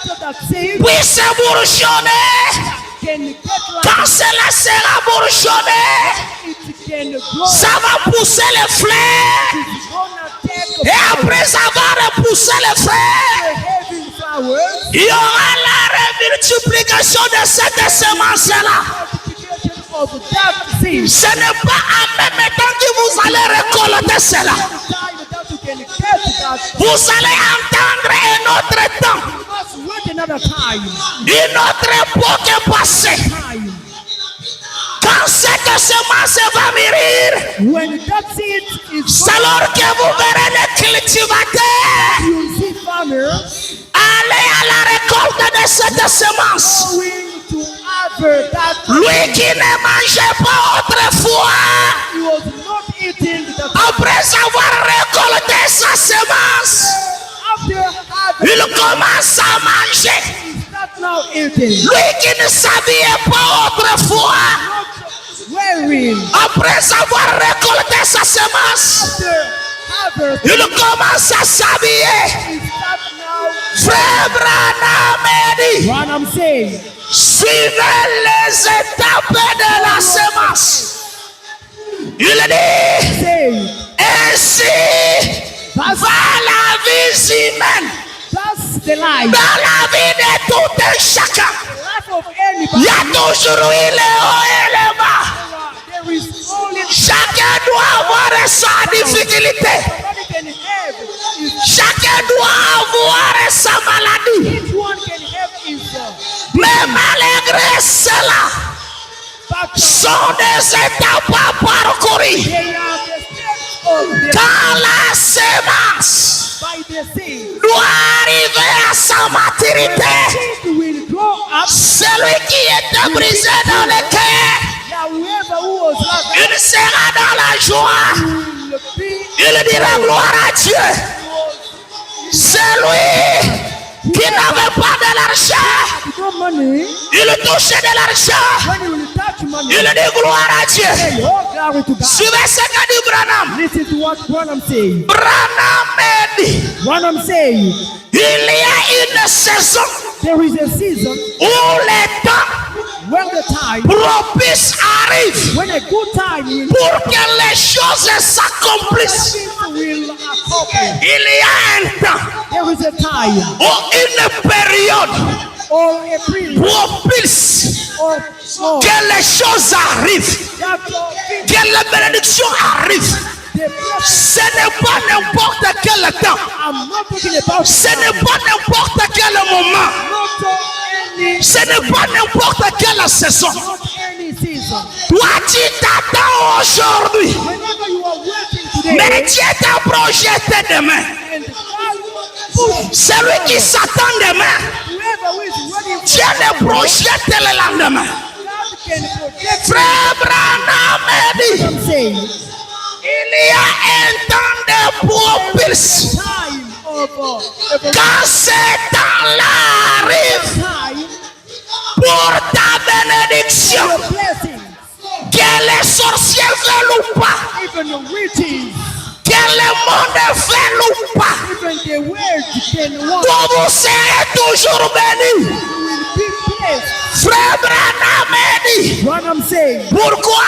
So that seed puisse bourgeonner. can get like Quand cela sera bourgeonné, it can grow. ça va pousser les fleurs. It's gonna take Et après avoir poussé les fleurs, the heavy flowers, il y aura la multiplication de cette semence-là. multiplication of that seed. Ce n'est pas en même temps que vous allez récolter cela. The time that you can get that, Vous allez entendre un autre temps. you must wait another time. Une autre époque est passée. Time. Quand quand cette semence va mûrir, when that seed is c'est alors que vous verrez les cultivateurs you see farmers aller à la récolte de cette semence. going to harvest that. Lui qui ne mangeait pas autrefois, He was not eating that. après avoir récolté sa semence, After harvest, il commence à manger. he start now eating. Lui qui ne s'habillait pas autrefois, Not wearing. après avoir récolté sa semence, After harvest, il commence à s'habiller. he start now. Frère Branham dit, What I'm saying, suivez les étapes de la semence. Il dit, say ainsi va la vie humaine. that's the life. Dans la vie de tout un chacun, The life of il anybody. y a toujours eu le haut et le bas. There is only Chacun doit avoir sa difficulté. somebody can have his, Chacun doit avoir sa maladie. each one can have his Mais malgré cela, background. sont des étapes à parcourir. They are the steps of the Quand la semence by the seed. doit arriver à sa maturité, Seed will grow up. celui qui était brisé dans le cœur, Now whoever who was like il sera dans la joie. will be Il dira gloire à Dieu. Celui qui n'avait pas de l'argent, no money. il touchait de l'argent. When you will touch money, Il dit gloire à Dieu. say, oh, glory to God. Suivez ce que dit Branham. Listen to what Branham says. Branham dit, Branham says, il y a une saison there is a season où le temps when the time, propice arrive when a good time will pour que les choses s'accomplissent. things will accomplish. Il y a un temps There is a time ou une période or a period propice or so que les choses arrivent, that que les bénédictions arrivent. the blessing. Ce n'est pas n'importe quel temps. I'm not talking about Ce n'est pas n'importe quel moment. not any Ce n'est pas n'importe quelle saison. not any season. Toi, tu t'attends aujourd'hui. Whenever you are working today Mais Dieu t'a projeté demain. and God push Celui qui s'attend demain, whoever who is ready Dieu le projette le lendemain. God can protect Frère Branham dit, I'm saying il y a un temps de propice. time of Quand ce temps-là arrive time pour ta bénédiction, your blessing, que les sorciers veulent ou pas, even the witches, que le monde veut ou pas, even the world can want vous serez toujours bénis. you will be blessed. Frère Branham dit, What I'm saying, pourquoi?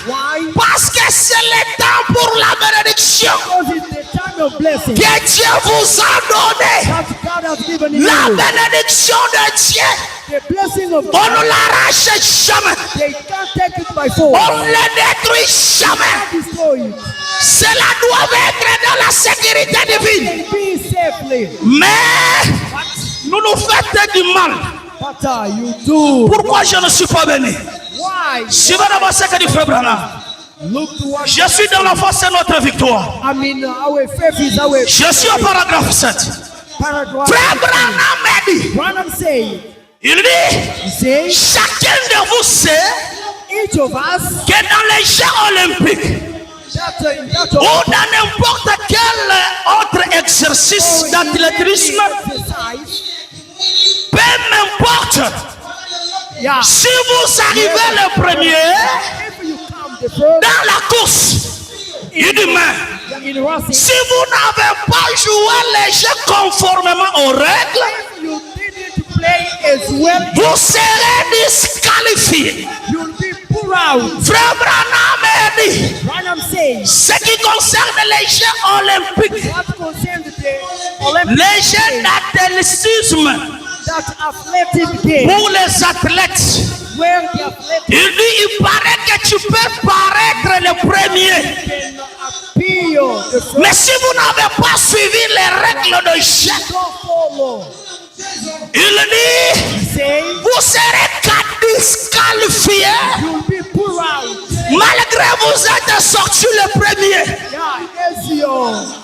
why? Parce que c'est le temps pour la bénédiction Because it's the time of blessing que Dieu vous a donné. that God has given you. La bénédiction de Dieu, The blessing of on God, ne l'arrache jamais. they can't take it by force. On ne le détruit jamais. Can't destroy it. Cela doit être dans la sécurité divine. Can be safely. Mais nous nous faites du mal. But you do. Pourquoi je ne suis pas béni? Why? Suivez d'abord ce que dit Frère Branham. Look to what Je suis dans la force de notre victoire. I mean. Our faith is our Je suis au paragraphe 7. paragraph. Frère Branham dit, Branham say, il dit, he says, chacun de vous sait each of us que dans les Jeux olympiques that ou dans n'importe quel autre exercice d'athlétisme, exercise, peu m'importe, yeah. si vous arrivez le premier If you come the first dans la course, il dit, mais in racing, si vous n'avez pas joué les Jeux conformément aux règles, if you didn't play as well, vous serez disqualifié. you'll be put out. Frère Branham dit, Branham says, ce qui concerne les Jeux olympiques, what concerns the Olympic les Jeux d'athlétisme that athletic game, pour les athlètes, where the athletic il dit, il paraît que tu peux paraître le premier. can appeal the first, Mais si vous n'avez pas suivi les règles de jeu, don't follow. il dit, Say, vous serez disqualifié you'll be put Malgré vous êtes sorti le premier.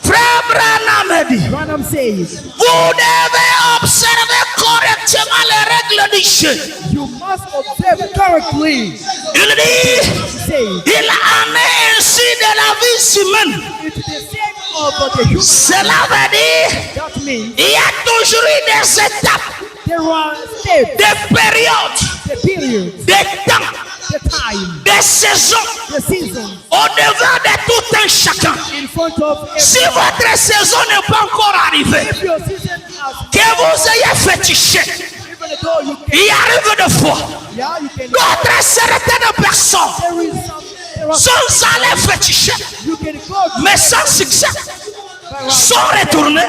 Frère Branham dit, Branham says, vous devez observer correctement les règles du jeu. you must observe correctly. Il dit, Say, il en est ainsi de la vie humaine. it's the same of the human. Cela veut dire, That means il y a toujours eu des étapes, there are steps, des périodes, the period, des temps, the time, des saisons the season au devant de tout un chacun. in front of Si everyone. votre saison n'est pas encore arrivée, If your season has, que vous ayez fétiché, even though you can, il arrive de fois, yeah, you can. d'autres certaines personnes There is some, sont allées féticher, you can go to mais sans succès, sont retournés,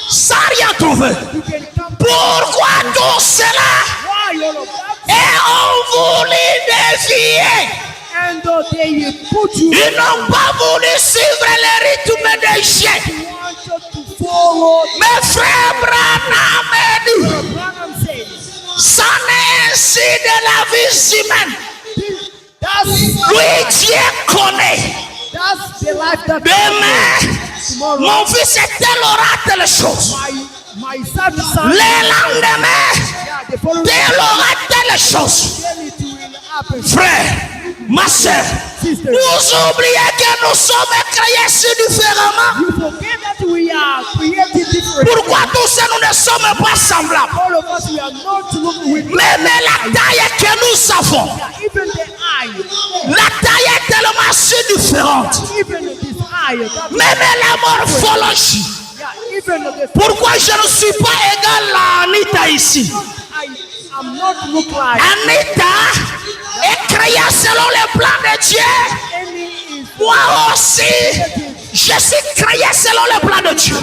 sans rien trouver. you can come. Pourquoi tout cela? Why all of that? Et on voulait dévier. And they put you. Ils n'ont pas voulu suivre le rythme des chiens. Wanted to follow. Mais frère Branham dit, Branham says, c'en est ainsi de la vie humaine. that's Lui, Dieu connaît. that's the life that Demain, tomorrow. mon fils est telle aura telle chose. My son, Le lendemain, yeah, the following telle aura telle chose. day it will happen. Frère, ma soeur, Sister, vous oubliez que nous sommes créés si différemment. you forget that we are created different. Pourquoi tous ça nous ne sommes pas semblables? All of us, we are not looking with Même la taille que nous avons, even the eye, la taille est tellement si différente. even this eye, that, Même la morphologie. yeah, even the Pourquoi je ne suis pas égal à Anita ici? I'm not look like Anita est créée selon le plan de Dieu. any is Moi aussi, je suis créé selon le plan de Dieu.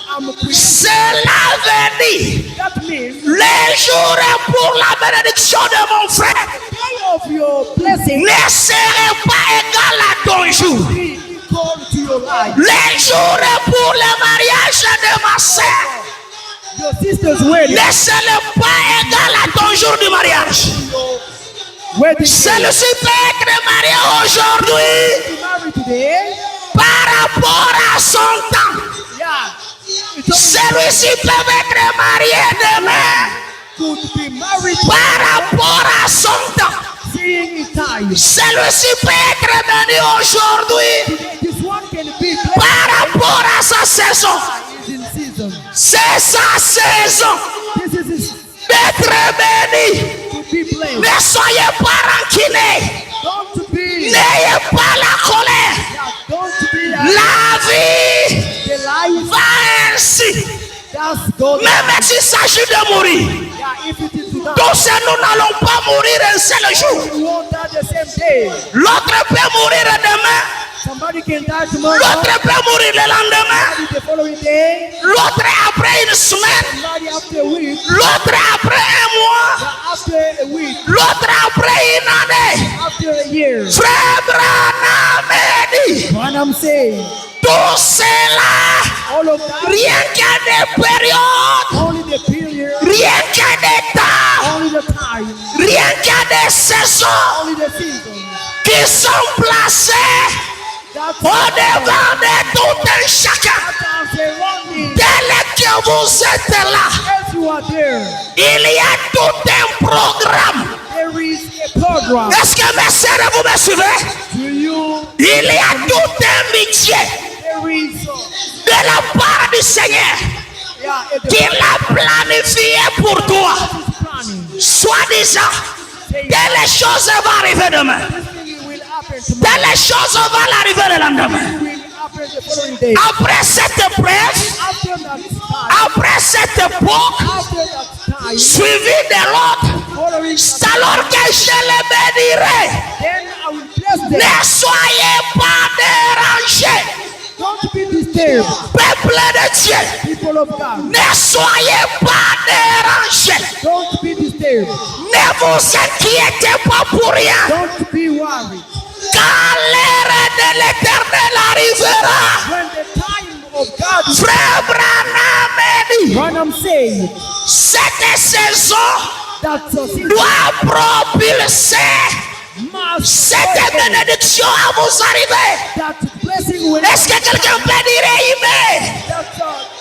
I'm created. Cela veut dire, That means les jours pour la bénédiction de mon frère day of your blessing ne seraient pas égal à ton jour. be equal to your life. Les jours pour le mariage de ma soeur Your sister's wedding, ne seraient pas égal à ton jour du mariage. your wedding day. Celui-ci peut être marié aujourd'hui You married today, par rapport à son temps. yeah. It's only Celui-ci peut être marié demain good to be married, par rapport à son temps. seeing in time. Celui-ci peut être venu aujourd'hui This one can be blessed par rapport à sa saison. is in season. C'est sa saison This is his d'être béni. to be blessed. Ne soyez pas rancunés. Don't to be, N'ayez pas la colère. yeah, don't to be La vie the life va ainsi. that's God. Même s'il s'agit de mourir. Yeah, if it is to die, Tous nous n'allons pas mourir un seul jour. we won't die the same day. L'autre peut mourir demain. Somebody can die tomorrow, L'autre peut mourir le lendemain. somebody the following day, L'autre après une semaine. somebody after a week, L'autre après un mois. after a week, L'autre après une année. after a year. Frère Branham dit, What I'm saying, tout cela, all of that, rien qu'à des périodes, only the period, rien qu'à des temps, only the time, rien qu'à des saisons only the season. qui sont placées That's au devant de tout un chacun. I'm surrounding. Dès que vous êtes là, As you are there, il y a tout un programme. there is a program. Est-ce que mes sœurs, vous me suivez? Do you? Il y a tout un métier There is, de la part du Seigneur yeah, a qu'il a planifié pour toi. planning. Soi-disant, telle chose va arriver demain. This thing will happen tomorrow. Telle chose va l'arriver le lendemain. It will happen the following day. Après cette épreuve, After that time, après cette époque, after that time, suivi de l'autre, following c'est that, alors que je les bénirai. then I will bless them. Ne soyez pas dérangés, Don't be disturbed, peuple de Dieu. people of God. Ne soyez pas dérangés. Don't be disturbed. Ne vous inquiétez pas pour rien. Don't be worried. Quand l'heure de l'éternel arrivera, When the time of God is, frère Branham dit, what I'm saying, cette saison that's a season doit propulser Cette bénédiction à vous arriver. That blessing will Est-ce que quelqu'un peut dire amen?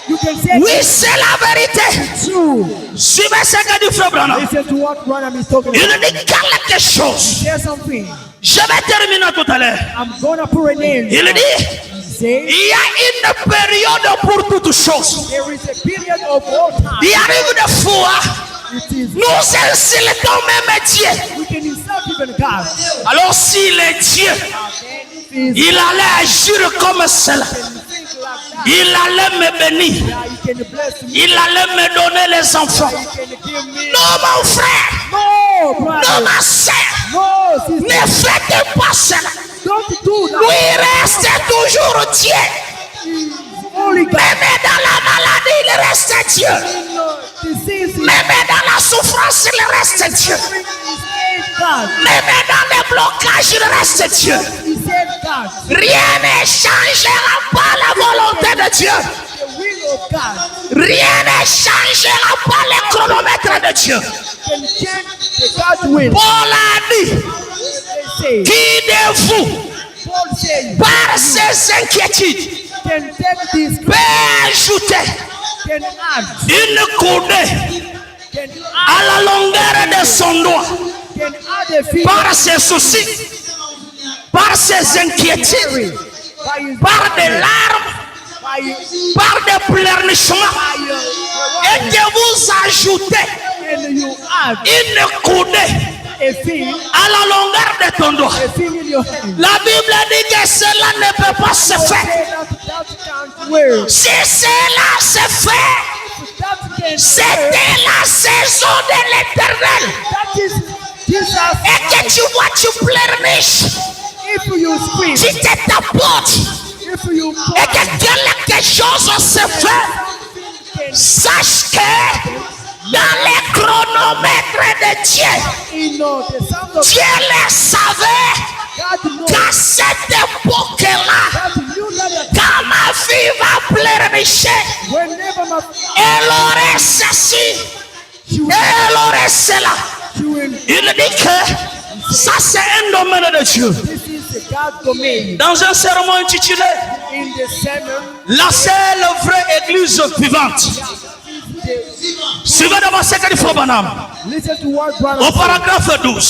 you can say Oui, c'est la vérité. true. Suivez ce que dit Frère Branham. Listen to what Branham is talking Il about. dit quelque chose. There's something. Je vais terminer tout à l'heure. I'm gonna put a name. Il dit, Say il y a une période pour toutes choses. there is a period of all time. Il arrive des fois, It is nous insultons même Dieu. we can insult even God. Alors s'il est Dieu, Is il allait agir comme cela. Il allait me bénir. you can bless me. Il allait me donner les enfants. You can give me. Non, mon frère. No, Non, brother. ma soeur. No, Ne sister. faites pas cela. Don't do that. Lui reste toujours Dieu. Only God. Même dans la maladie, il reste Dieu. Disease is Même dans la souffrance, il reste Dieu. God. Même dans les blocages, il reste Dieu. He said God. Rien ne changera pas la volonté de Dieu. The will of God Rien ne changera pas les chronomètres de Dieu. can change the God's will. Paul a dit, They say, qui de vous, Paul says, par ses inquiétudes, can take this, peut ajouter can add, une coudée can à la longueur de son doigt, can add a few par ses soucis, par ses inquiétudes, by his par des larmes, by par des pleurnissements, et que vous ajoutez and you add une coudée a thing, à la longueur de ton doigt. a thing in your hand. La Bible dit que cela ne peut pas se faire. Say that can't work. Si cela se fait, That can c'était la saison de l'éternel. That is Jesus. Et que tu vois, tu pleurniches, If you scream, tu te tapotes, if you et cry, que quelque chose se fait, can sache que dans les chronomètres de Dieu, the sound of Dieu le savait God knows qu'à cette époque-là, that you know that quand ma fille va pleurnicher, whenever my elle aurait ceci, elle aurait cela. you will, Il dit que ça c'est un domaine de Dieu. this is the God domain. Dans un sermon intitulé In the sermon, La seule vraie église vivante. Suivez d'abord ce que dit Frère Branham listen to what brother au paragraphe 12.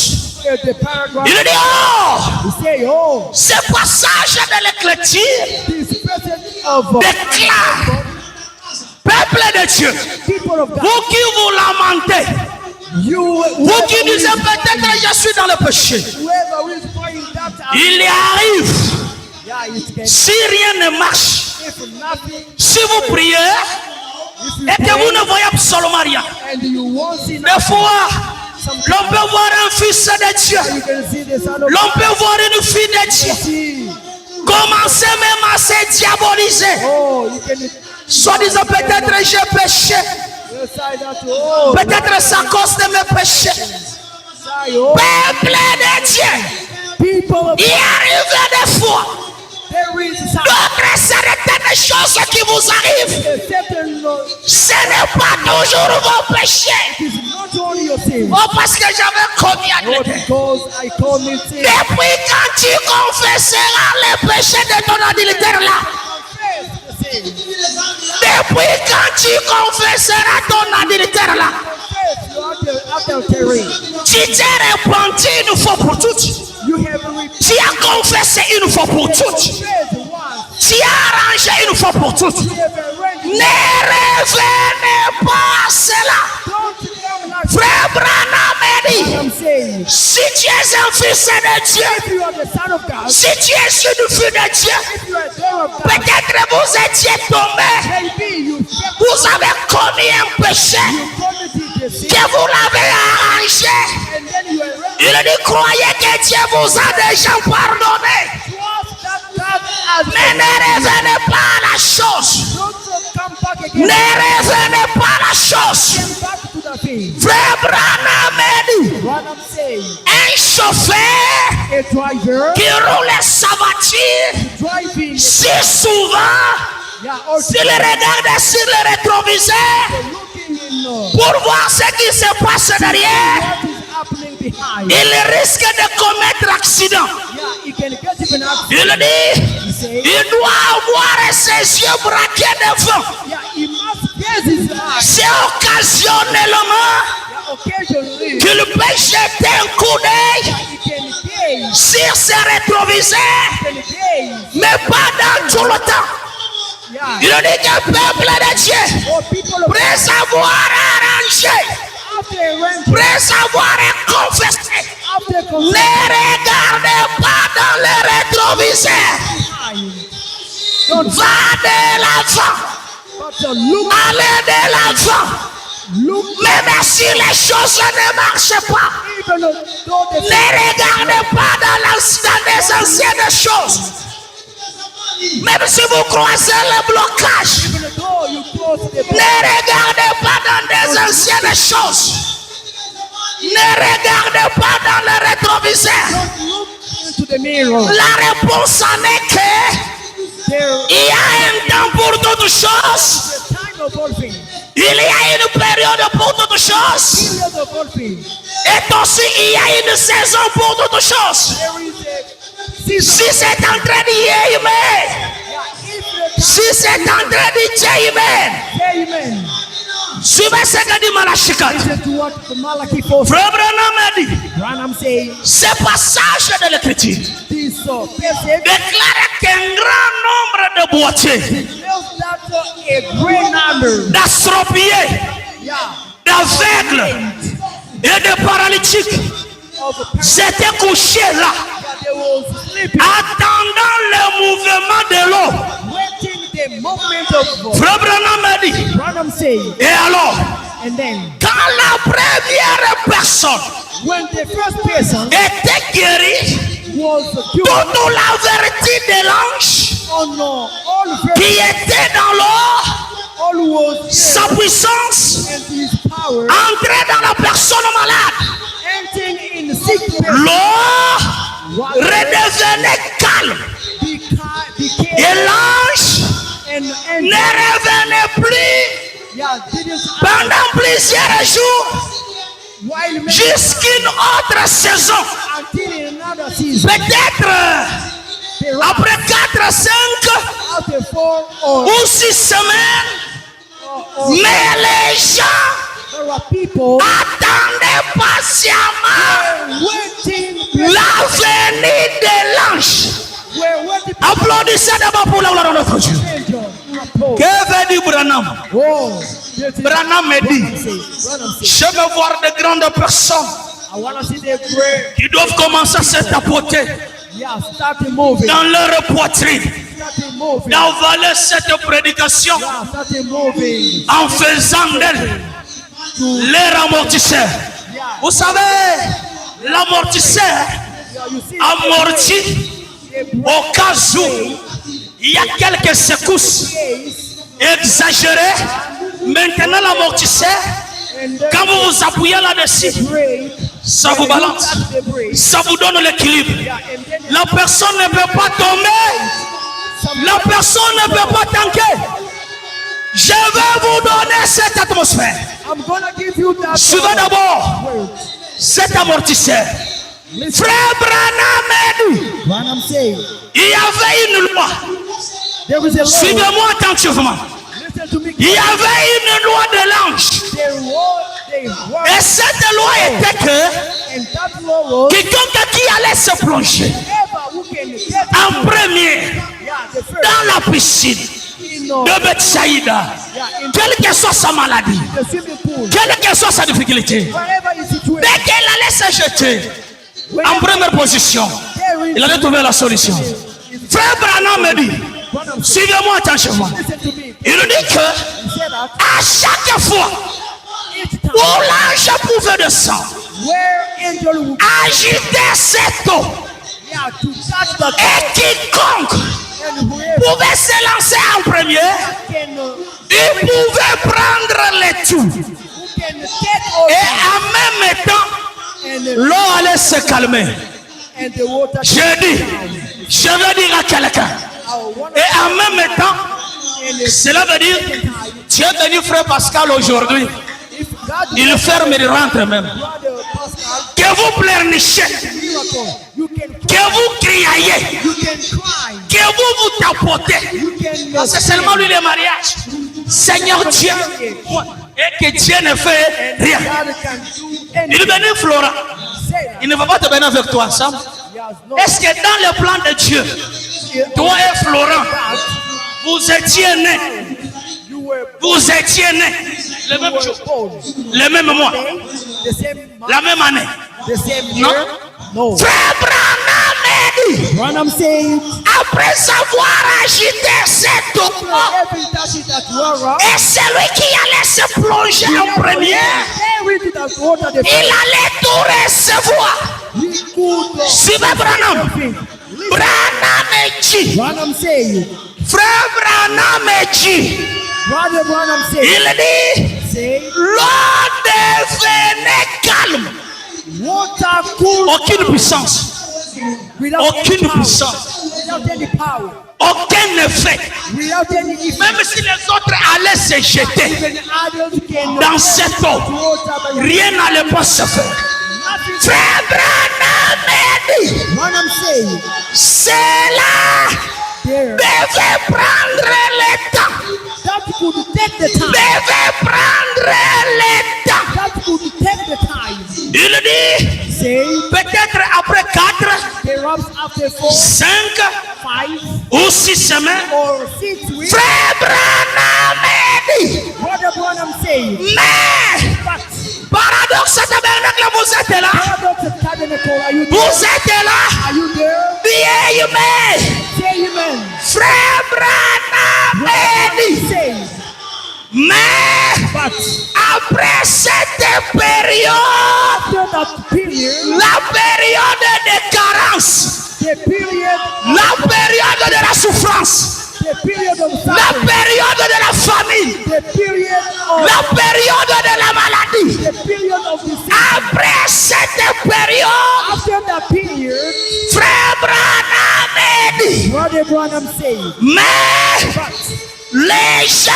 said, the paragraph. Il dit oh, He say, oh, ce passage de l'écriture this presence of déclare, peuple de Dieu, people of God, vous qui vous lamentez, vous qui disiez peut-être je suis dans le péché, whoever is praying that, il y arrive, yeah, it can. si rien ne marche, If nothing, si vous priez if you et que vous pray ne voyez absolument rien, and you won't see des nothing, fois, l'on peut voir un fils de Dieu, you can see the son of l'on peut voir une fille de Dieu, see. commencer même à se diaboliser, Oh, you can soit disant peut-être j'ai péché, decide that. Oh, peut-être c'est à cause de mes péchés. decide, oh, Peuple de Dieu, people of il arrive des fois, there is some d'autres certaines choses qui vous arrivent, a certain ce n'est pas toujours vos péchés. it is not only your sin. Oh, parce que j'avais commis un Oh, péché. because I commit sin. Depuis quand tu confesseras les péchés de ton adultère là, Confess the sin. depuis quand tu confesseras ton adultère là, Confess your adultery. tu t'es repenti une fois pour toutes, You have repented tu as confessé une fois pour toutes, once. tu as arrangé une fois pour toutes. You have arranged. Ne revenez pas à cela. Don't come like Frère Branham a dit, I'm saying. si tu es un fils de Dieu, If you are the son of God, si tu es une fille de Dieu, if you are a daughter of God, peut-être vous étiez tombé, maybe you stepped, vous avez commis un péché you committed the sin, que vous l'avez arrangé. and then you arranged. Il dit, croyez que Dieu vous a déjà pardonné. Trust that God has Mais ne revenez pas à la chose. Don't come back Ne again. revenez pas à la chose. Come back to the thing. Frère Branham a dit, What I'm saying, un chauffeur a driver qui roule sa voiture driving, si souvent, yeah, or s'il regarde sur le rétroviseur looking in pour voir ce qui se passe derrière, what is happening behind. Il risque de commettre accident. Yeah, he can get even accident. Il dit, He says, il doit avoir ses yeux braqués devant. yeah, he must gaze his eyes. C'est occasionnellement Yeah, occasionally, qu'il peut jeter un coup d'œil he can gaze. sur ses rétroviseurs, He can gaze. mais pas dans tout le temps. Yeah. Il dit que peuple de Dieu, Or people of après avoir arrangé, after rent, après avoir confessé, after ne confessing, regardez pas dans les rétroviseurs. don't Va de l'avant, but look, allez de l'avant. look, Même si les choses ne marchent pas, even though the ne regardez pas dans les anciennes choses. Même si vous croisez le blocage, even though you close the door, ne regardez pas dans des anciennes choses. Ne regardez pas dans le rétroviseur. don't look into the mirror. La réponse en est que There il y a un temps pour toutes choses. is a time of all things, Il y a une période pour toutes choses. period of all things. Et aussi, il y a une saison pour toutes choses. There is a season. Si c'est en train d'y aimer, Yeah, if the si c'est en train d'y aimer, amen. suivez ce que dit Malachi 4. Listen to what the Malachi 4 Frère Branham a dit, Branham says, ce passage de l'écriture this passage déclare qu'un grand nombre de boîtiers, tells that a great number, d'astropiés, yeah, d'aveugles et de paralytiques of the s'étaient couchés là, that they was sleeping, attendant le mouvement de l'eau. waiting the moment of Frère Branham a dit, Branham says, et alors, and then quand la première personne when the first person était guérie, was cured toute la vertu de l'ange on all qui était dans l'eau, all was sa puissance and his power entrait dans la personne malade. entering in sick person L'eau redevenait calme became et l'ange and ne revenait plus yeah didn't pendant plusieurs jours while jusqu'une autre saison. until in another season Peut-être après 4, 5 after 4 or ou 6 semaines, mais les gens there are people attendaient patiemment waiting la venue de l'ange. were waiting Applaudissez d'abord pour la gloire de notre Dieu. angel rapport. Que veut dire Branham? Oh, yes, it- Branham me dit, Branham says, je veux voir de grandes personnes I want to see the great qui doivent commencer à se tapoter yeah start moving dans leur poitrine, start moving d'avaler cette prédication yeah start moving en faisant d'elle leur amortisseur. yeah Vous savez, l'amortisseur yeah you see amortit au cas où il y a quelques secousses exagérées. Maintenant, l'amortisseur, and quand vous vous appuyez là-dessus, break ça vous balance, the break ça vous donne l'équilibre. yeah and then La personne ne peut pas tomber, la personne ne peut pas tanker. Je vais vous donner cette atmosphère. I'm gonna give you that Suivez d'abord word. cet amortisseur. Frère Branham a dit, Branham says il y avait une loi. there is a law. Suivez-moi attentivement. Listen to me. Il y avait une loi de l'ange. They were Et cette loi était que and that law was quiconque qui allait se plonger ever who can get en premier yeah the first dans la piscine in de Bethsaïda, quelle que soit sa maladie, the swimming pool quelle que soit sa difficulté, wherever is situated dès qu'elle allait se jeter en première position, there is il allait trouver la solution. Frère Branham me dit, Branham says, suivez-moi attentivement. listen to me. Il dit que He said that à chaque fois each time où l'ange pouvait descendre, where angel will agiter cette eau, yeah to touch the et quiconque and whoever pouvait se lancer en premier, can il pouvait prendre les tout. who can get Et over en même temps, and l'eau allait se calmer. and the water J'ai dit, je veux dire à quelqu'un. I want Et en même temps, and cela veut dire, tu es venu frère Pascal aujourd'hui. if God Il ferme et il rentre même. brother Pascal que vous pleurnichez, miracle. You can que vous criez, You can cry. que vous tapotez. You can Non, c'est seulement lui le mariage. Seigneur Dieu, et que Dieu ne fait rien. God can do Il anything. bénit Florent. Say that. Il ne va pas te bénir avec toi ensemble. He has no Est-ce que dans le plan de Dieu, toi et Florent, vous étiez nés, You were vous étiez nés le même jour, born. le même mois, The same month, la même année? the same Non. year? No. Frère Branham a dit, Branham said, après avoir agité cette eau, every touch that water, et celui qui allait se plonger en premier, every to that water, the il allait tout recevoir. he could Suivez Branham. Branham a dit, Branham said, frère Branham a dit, Brother Branham said, il dit, say, l'eau devenait calme. water cool Aucune puissance, without aucune any power, puissance, without any power, aucun effet. without any effect. Même si les autres allaient se jeter Even adults can dans cette eau, water, but rien n'allait pas se faire. nothing. Frère Branham a dit, Branham said, cela there, devait prendre le temps, that could take the time, devait prendre le temps. that could take the time. Il dit, Say, peut-être après 4, perhaps after 4, 5 5, ou 6 semaines, or 6 weeks, frère Branham a dit, Brother Branham said, mais but paradoxe tabernacle, vous êtes là, Paradox of Tabernacle, are you there? vous êtes là, Are you there? bien aimé. Say amen. Frère Branham a dit, Say, mais but après cette période, after that period, la période de carence, the period, la période de la souffrance, the period of la suffering, période de la famine, the period of la période de la maladie, the period of the sickness, après cette période, after that period, frère Branham a dit, Brother Branham said, mais but les gens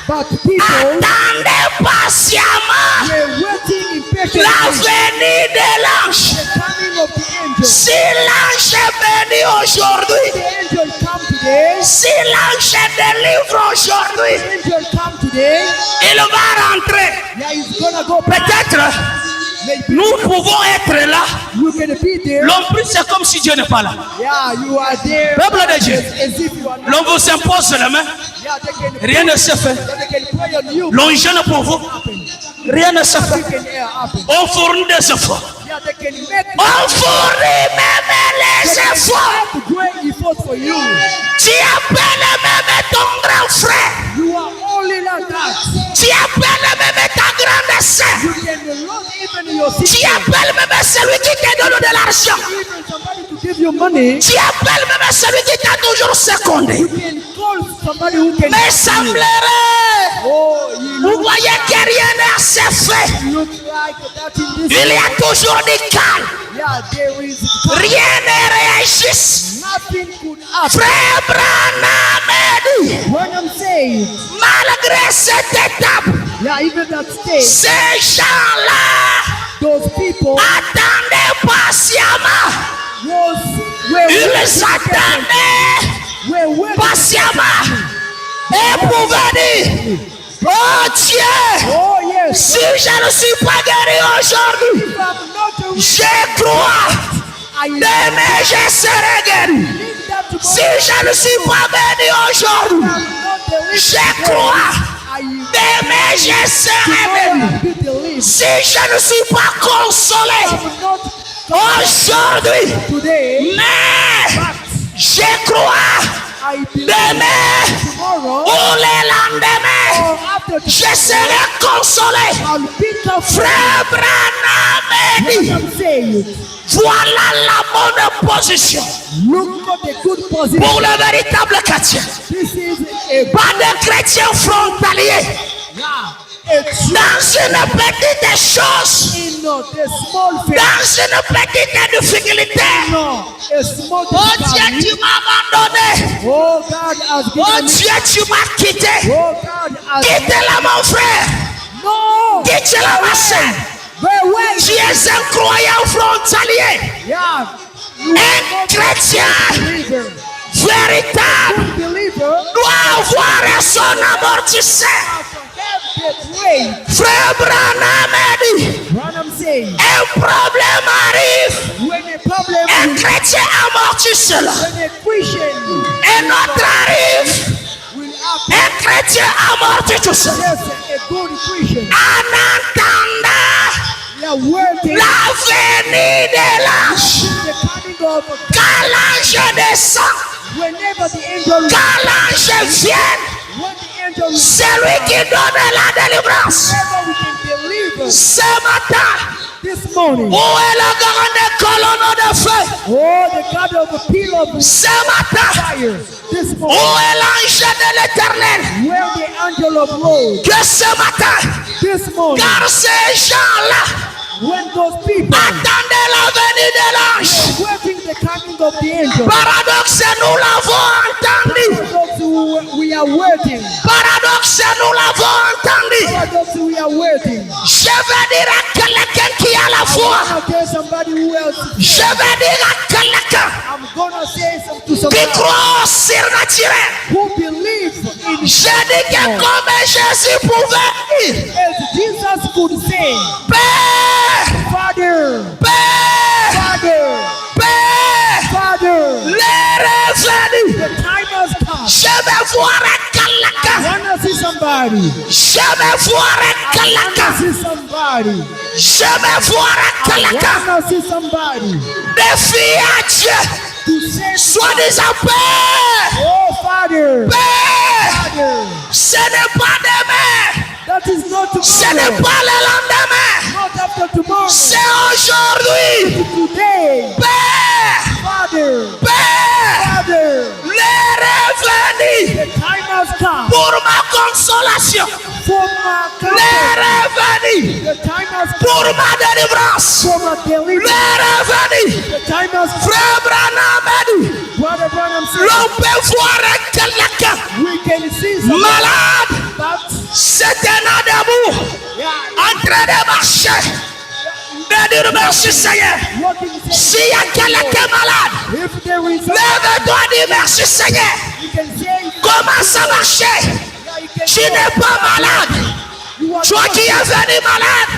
but people attendaient patiemment were waiting impatiently la venue de l'ange. the coming of the angel. Si l'ange est venu aujourd'hui, The angel come today. si l'ange délivre aujourd'hui, The angel come today. il va rentrer. Yeah, he's gonna go back. Peut-être Maybe nous pouvons être là. you can be there. L'homme prie, c'est comme si Dieu n'est pas là. Yeah, you are there. Peuple de Dieu, As if you are not. l'on vous impose les mains, Yeah, they can rien ne se fait. they can pray on you. L'on gêne pour vous, rien ne se Nothing fait. can happen. On fournit des efforts. Yeah, they can make On fournit même les efforts. the great effort for you. Tu appelles même ton grand frère. You are only like that. Tu appelles même ta grande sœur. You can love even your Tu sister. appelles même celui qui te donne de l'argent. Even somebody to give you money. Tu appelles même celui qui t'a toujours secondé. You can call somebody who can. Mais semblerait, Oh, vous voyez que rien ne s'est fait. you look like that in this. Il y a toujours du calme. Yeah, there is Rien ne réagisse. nothing could happen. Frère Branham a dit, When I'm saying, malgré cette étape, yeah, even that stage, ces gens-là those people attendaient patiemment. were Ils attendaient waiting patiemment. Et pouvaient dire, oh Dieu, Oh yes. si je ne suis pas guéri aujourd'hui, If I'm not a je crois, I demain je serai guéri. believe that tomorrow Si je ne suis pas béni aujourd'hui, I'm not the least je crois, I demain je serai béni. tomorrow be the least. Si je ne suis pas consolé I'm not aujourd'hui, today, mais but je crois, I believe demain tomorrow ou le lendemain, or after je serai consolé. I'll pick up Frère Branham a dit, I'm saying. voilà la bonne position Look for the good position. pour le véritable chrétien. This is a Pas de chrétien frontalier yeah, a true dans une petite chose, in the small faith. dans une petite difficulté. No, a small Oh Dieu, difficulty. tu m'as abandonné. Oh God has Oh given me. Dieu, tu m'as quitté. Oh God has Quitte-la mon frère. no. Quitte-la ma soeur. Very well. Tu es un croyant frontalier. Yeah. Un chrétien Believer. véritable Good believer. doit avoir son amortisseur. Wait. Frère Branham a dit, Branham says, un problème arrive, when a problem un chrétien amortit cela. when a Christian Un autre arrive, will happen, un chrétien amortit tout cela. yes, a good Christian, En attendant they are working la venue de l'ange. the coming of Quand l'ange descend, whenever the angel quand l'ange vient, when the angel c'est lui qui donne la délivrance. whenever we can believe Ce matin, this morning. où est le grand colonne de feu? Oh, the God of the pillar of Ce matin, fire this où morning. est l'ange de l'éternel? Where the angel of Lord Que ce matin, this morning. car ces gens-là When those people attendaient la venue de l'ange. waiting the coming of the angel. Paradoxe, nous l'avons entendu. Paradox, we are waiting. Paradoxe, nous l'avons entendu. Paradox, we are waiting. Je vais dire à quelqu'un qui a la foi. I'm gonna tell somebody who else. Je vais dire à quelqu'un I'm gonna say something to qui somebody croit au surnaturel. who believes in Je dis que comme Jésus pouvait dire, as Jesus could say, Père, Father, Père, Father, Père, Father, les revenus. the time has come. Je vais voir quelqu'un. I wanna see somebody. Je vais voir I wanna quelqu'un. see somebody. Je vais voir I quelqu'un. wanna see somebody Défier à Dieu. to say, Soi-disant Père, oh Father, Père. Father, Ce n'est pas demain. that is not Ce n'est tomorrow, pas le lendemain. not after tomorrow, C'est aujourd'hui. today, Père, Father, Père, Father, les revenus the time has come pour ma consolation. for my Les comfort. revenus The time has pour come ma délivrance. for my deliverance. Les revenus. The time has come. Frère Branham a dit, Brother Branham said, l'on peut voir quelqu'un we can see somebody malade. that, C'est un debout yeah, en train de marcher. De dire merci Seigneur. walking, say, S'il y a quelqu'un malade, if there is lève-toi, dis merci Seigneur. you can say, Commence à marcher. yeah, you can Tu say, n'es pas malade. you are Toi not- qui es venu malade,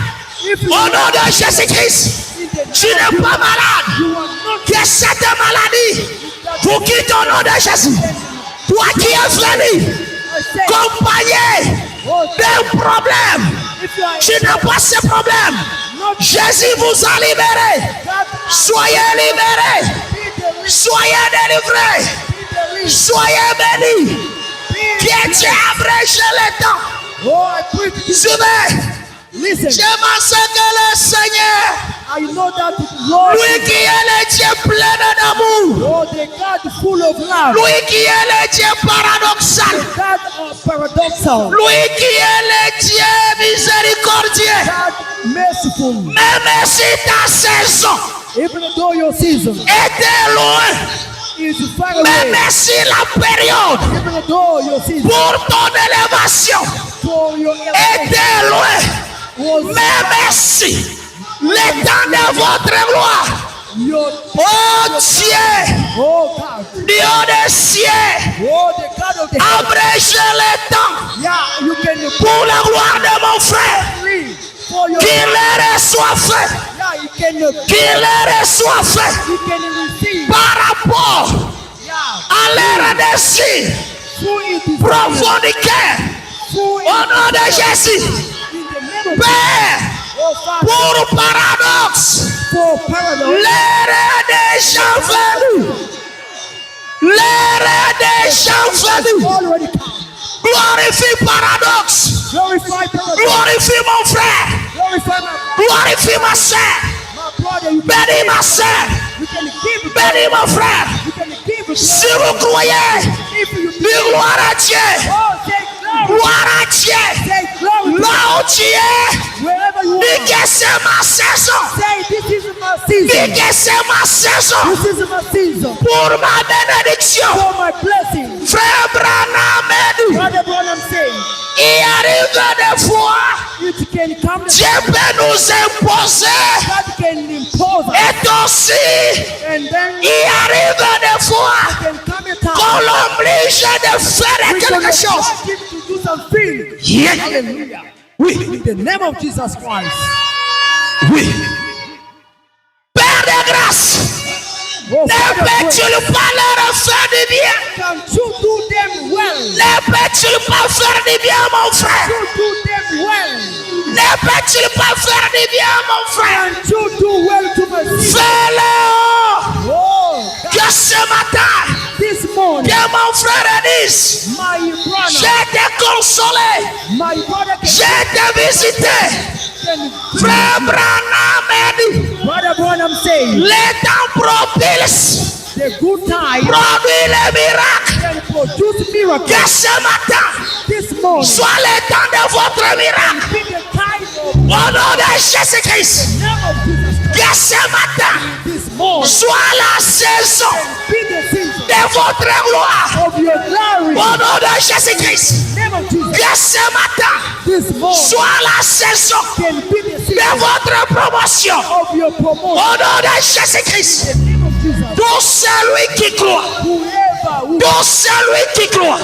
if you au are nom de Jésus-Christ, in the tu n'es pas malade. you are not Que cette maladie vous quitte au nom de Jésus. Toi qui es venu say, accompagné oh, d'un problème, if you are tu n'as pas ce problème. not Jésus vous a libéré. that, Soyez libérés. be the Soyez délivrés. least, Soyez bénis. be Que Dieu abrège le temps. oh, I pray to you. Suivez. Listen, Je pense que le Seigneur, I know that Lord, lui qui est le Dieu plein d'amour, oh, the God full of love, lui qui est le Dieu paradoxal, the God of paradoxal, lui qui est le Dieu miséricordieux, God merciful, même si ta saison even though your season était loin, is far away, même si la période even though your season pour ton élévation for your elevation était loin, was même si le temps de votre gloire, your, oh Dieu, oh God, Dieu des cieux, oh the God of the heaven, abrège le temps yeah, you can pour la gloire de mon frère, pray for your, qu'il leur soit fait, yeah, you can, qu'il leur soit fait you can receive, par rapport yeah, à leur désir through it, profond du cœur, through au it, nom de Jésus. in the name of Père, oh Father, pour paradoxe, for paradox, l'heure est déjà venue. L'heure est déjà venue. already come. Glorifie paradoxe. Glorify paradox, Glorifie mon frère. glorify my Glorifie ma soeur. brother, you Bénis ma soeur. can give, Bénis mon frère. you can give, Si vous croyez, if you dis gloire à Dieu. oh, say glory, Gloire à Dieu. say glory, Là où tu es, wherever you dis Dis que c'est ma saison. Say, this is my Dis season. que c'est ma saison. This is my season. Pour ma bénédiction. For my blessing. Frère Branham a dit, Brother Branham saying, il arrive des fois, it can come to Dieu peut nous imposer. God can impose us. Et aussi, And then il arrive des fois can come a time qu'on l'oblige de faire we can quelque chose. ask him to do something. Yeah. Hallelujah. Oui, In the name of Jesus Christ. oui. Père de grâce, Oh, ne Father, peux-tu pas leur faire du bien? can you do them well? Ne peux-tu pas faire du bien, mon frère? You do them well. Ne peux-tu pas faire du bien, mon frère? Can you do well to my sister? Fais-le! Oh, Que ce matin, this morning, que mon frère dise, my brother, j'ai été consolé, my brother j'ai été visité. can Frère Branham a dit, Brother Branham saying, les temps propices the good time produisent les miracles. can produce miracles. Que ce matin This morning, soit le temps de votre miracle. be the time of Au nom de Jésus-Christ. name of Jesus Christ. Que ce matin This morning, soit la saison be the season de votre gloire. of your glory. Au nom de Jésus-Christ. Name of Jesus. Que ce matin This morning soit la saison can be the de season votre promotion. of your promotion. Au nom de Jésus-Christ. In the name of Jesus. Tout celui qui croit, tout celui qui croit,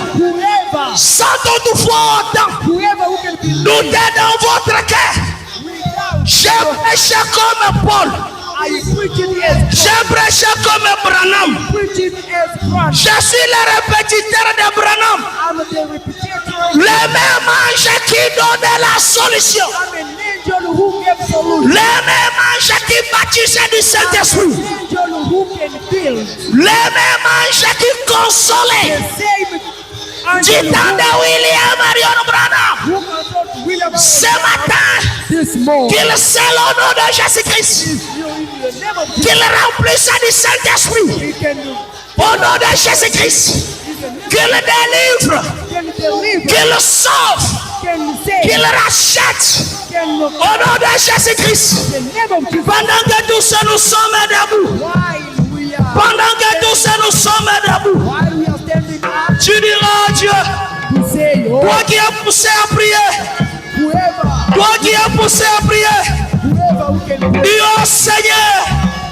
sans toutefois autant, whoever who can believe nous dans votre cœur. without J'ai prêché comme Paul, I preach it as j'ai prêché comme Branham. preach it as Christ. Je suis le répétiteur de Branham. I'm the repetitor. Le même ange qui donne la solution. I'm an angel who gave solution. Le même ange qui baptisait du Saint-Esprit. An angel who can feel. Le même ange qui consolait. The same Du angel temps de William Marion Branham. who consoled William Ce matin, this morning. qu'il scelle au nom de Jésus-Christ. In the name of Jesus, Qu'il remplisse du Saint-Esprit. he can do. Au nom de Jésus-Christ. Qu'il délivre. Can deliver. Qu'il sauve. Can save. Qu'il rachète. Can Au nom de Jésus-Christ. in the name of Jesus. Pendant que tous nous sommes debout. While we are Pendant que tous nous sommes debout. while we are standing up Tu diras à Dieu. to say, oh, Toi qui es poussé à prier. whoever Toi qui es poussé à prier. who can pray, Dis au Seigneur.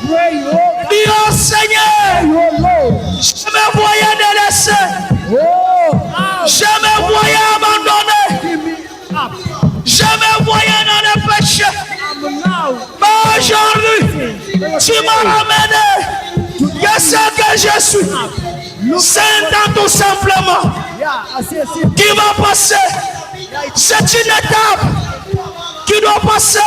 pray, oh, Dis au Seigneur. oh Lord. Je me voyais délaissé. Oh, now Je me voyais abandonné. give me up. Je me voyais dans le péché. I'm now Mais aujourd'hui, tu m'as ramené. Qu'est-ce que je suis? Saint tout simplement. yeah, I say, Qui va passer? C'est une étape qui doit passer.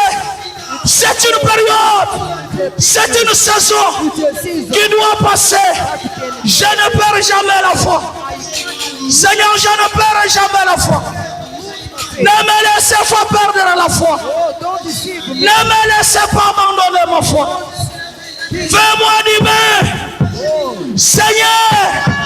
C'est une période. C'est une saison it's a season qui doit passer. Je ne perds jamais la foi. Seigneur, je ne perds jamais la foi. Ne me laissez pas perdre la foi. oh, don't deceive me. Ne me laissez pas abandonner ma foi. Fais-moi du bien. Seigneur,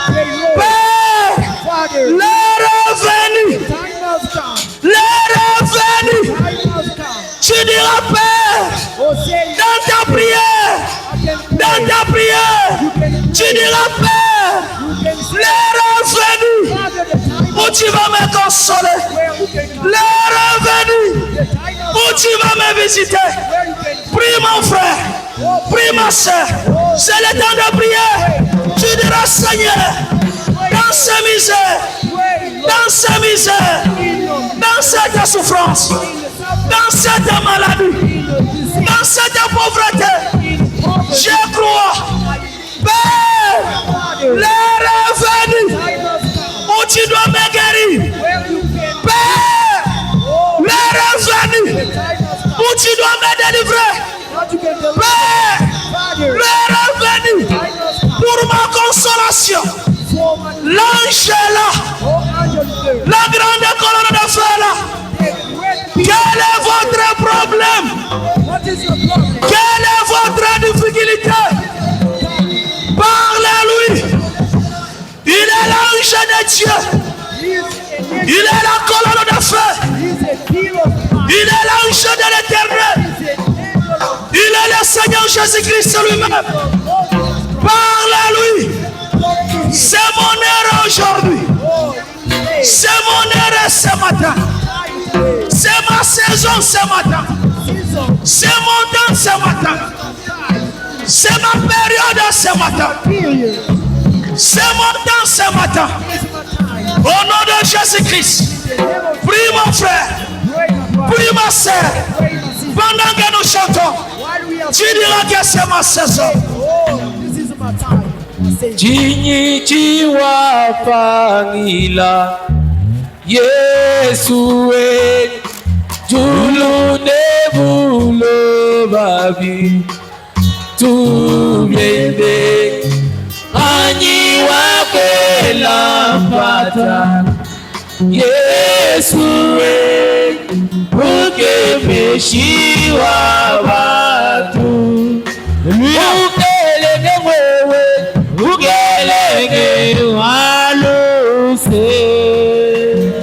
Pray, Lord. Père, Father, l'heure est venue. time has come. L'heure est venue. Time has come. Tu diras, Père, Oh, say, dans ta prière, I can pray. dans ta prière, tu diras, Père, You can say, l'heure est venue Father, the time où tu vas me consoler. where you can come. L'heure est venue The time has où tu vas me visiter. where you can Prie mon frère, prie ma soeur. C'est le temps de prier. Tu diras, Seigneur, dans ces misères, pray, Lord, dans ces misères, dans cette souffrance, dans cette maladie, dans cette pauvreté, je crois, Père, l'heure est venue où tu dois me guérir. where you can Père, l'heure est venue où tu dois me délivrer. what you can deliver. Père, Father, l'heure est venue time has come. pour ma consolation. For my L'ange est là, oh, angel there. la grande colonne de feu là. The great Quel est votre problème? what is your problem? Quelle est votre difficulté? Parlez-lui. Il est l'ange de Dieu. Il est la colonne de feu. He's a king of fire. Il est l'ange de l'Éternel. Jésus-Christ lui-même. Parle à lui. C'est mon heure aujourd'hui. C'est mon heure ce matin. C'est ma saison ce matin. C'est mon temps ce matin. C'est ma période ce matin. C'est mon temps ce matin. Au nom de Jésus-Christ. Prie mon frère. Prie ma soeur. Pendant que nous chantons, tu diras que c'est ma saison. Jinyi chiwapangila Yesu we Julu nebulo babi Tumende Anyi wake lampata Yesu we Ukemeshiwa watu Ukelege wewe Ukelege waluse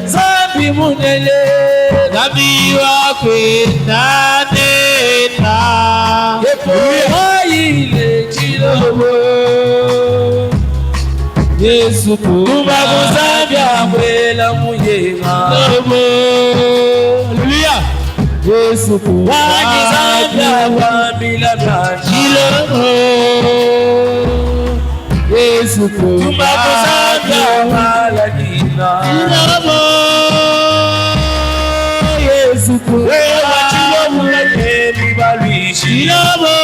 Zambi munele Zambi wakwe naneta Yepo waile chilobo Yesu kuba kuzambia mwela muyema Hallelujah Yesu kuba kuzambia wambila myanjilobo Yesu kuba kuzambia waladina Yesu kuba chilobo Yemi balwishilobo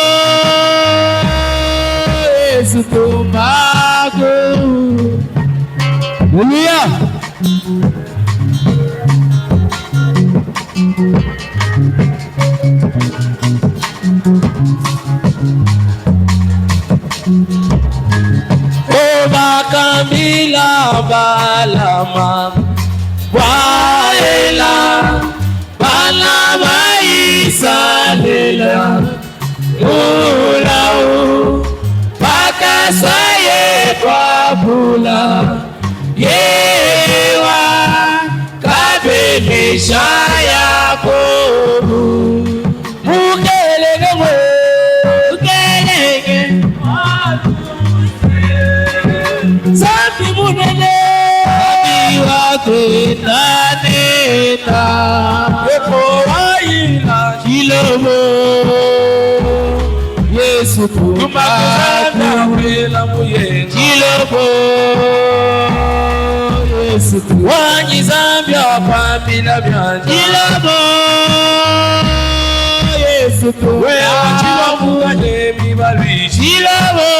Yesu kuba Hallelujah. Oba Kamila Balama Waela Balama Isalela Ulao Bakasaye Kwabula Yewa Kabemesha Yakobu Mukelege Mukelege Zambi munene Zambi wake naneta Yepo waila Kilomo Yesu kumakana wela muye Kilomo Yesu wanyi zambi wapambila myanji Kilomo Yesu wewa chilomu wanyemi balwi Kilomo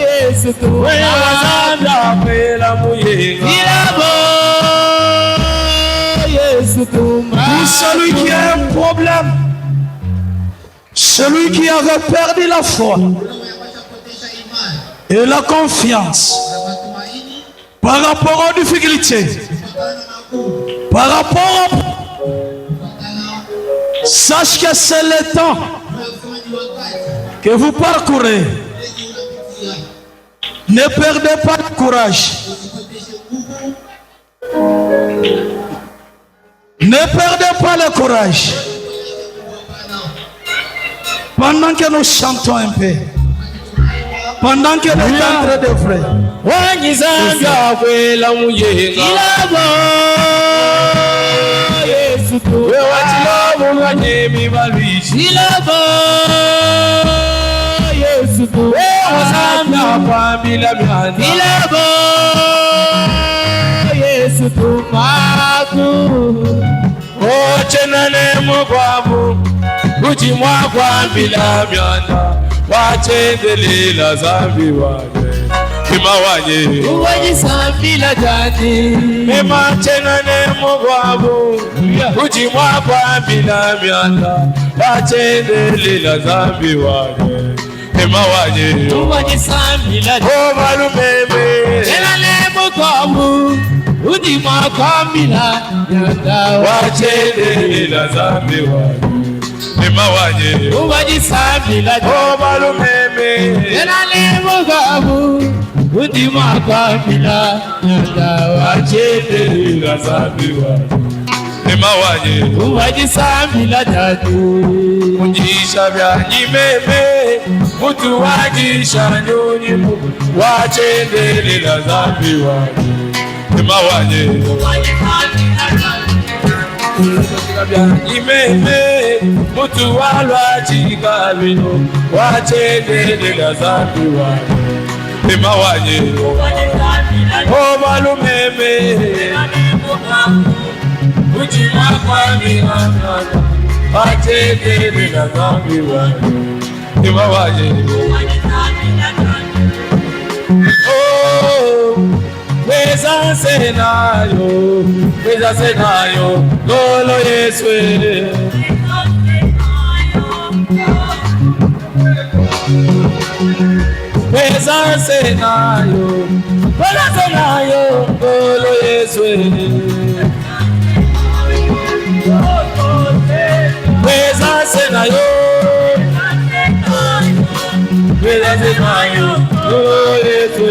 Yesu wewa zambi wapela muye Kilomo Yesu Pour celui qui a un problème, celui qui avait perdu la foi et la confiance par rapport aux difficultés, par rapport à... Sache que c'est le temps que vous parcourez. Ne perdez pas de courage. Ne perdez pas le courage. Pendant que nous chantons un peu, pendant que nous sommes en train de frères, Wanyizambia kwela muyenga Kilabo Yesu tu wewa chilobo mwanyemi balwishi Kilabo Yesu tu wewa zambia kwambila myanda Kilabo Yesu tu maku Ochenane mugwabu Uchi mwakwambila myanda Wachendelela zambi wane Kima wanye Uwajisambila jani Mema chenane mugwabu Uchi mwakwambila myanda Wachendelela zambi wane Kima wanye Uwajisambila jani Omalumeme Chenane mugwabu Uchi mwakwambila myanda Wachendelela zambi wane Mema wanye Uwajisambila Omalumeme Yenale mugabu Udima kwambila Nyanda wachendelela zambi wanye Emawaye uwajisambila dadu Mujisha vyanyimeme Mutu wajisha nyuni Wachendelela zambi waje Emawaye uwajisambila dadu Vyanyimeme Mutu walwajika vino Wachendelela zambi waje Emawaye uwajisambila dadu Obalumeme Ujima kwa mihana Wachekele na zambi wani Ima waje Oh Weza senayo Weza senayo Lolo Yeswe Weza senayo Weza senayo Lolo Yeswe Weza senayo Weza senayo Oh Yesu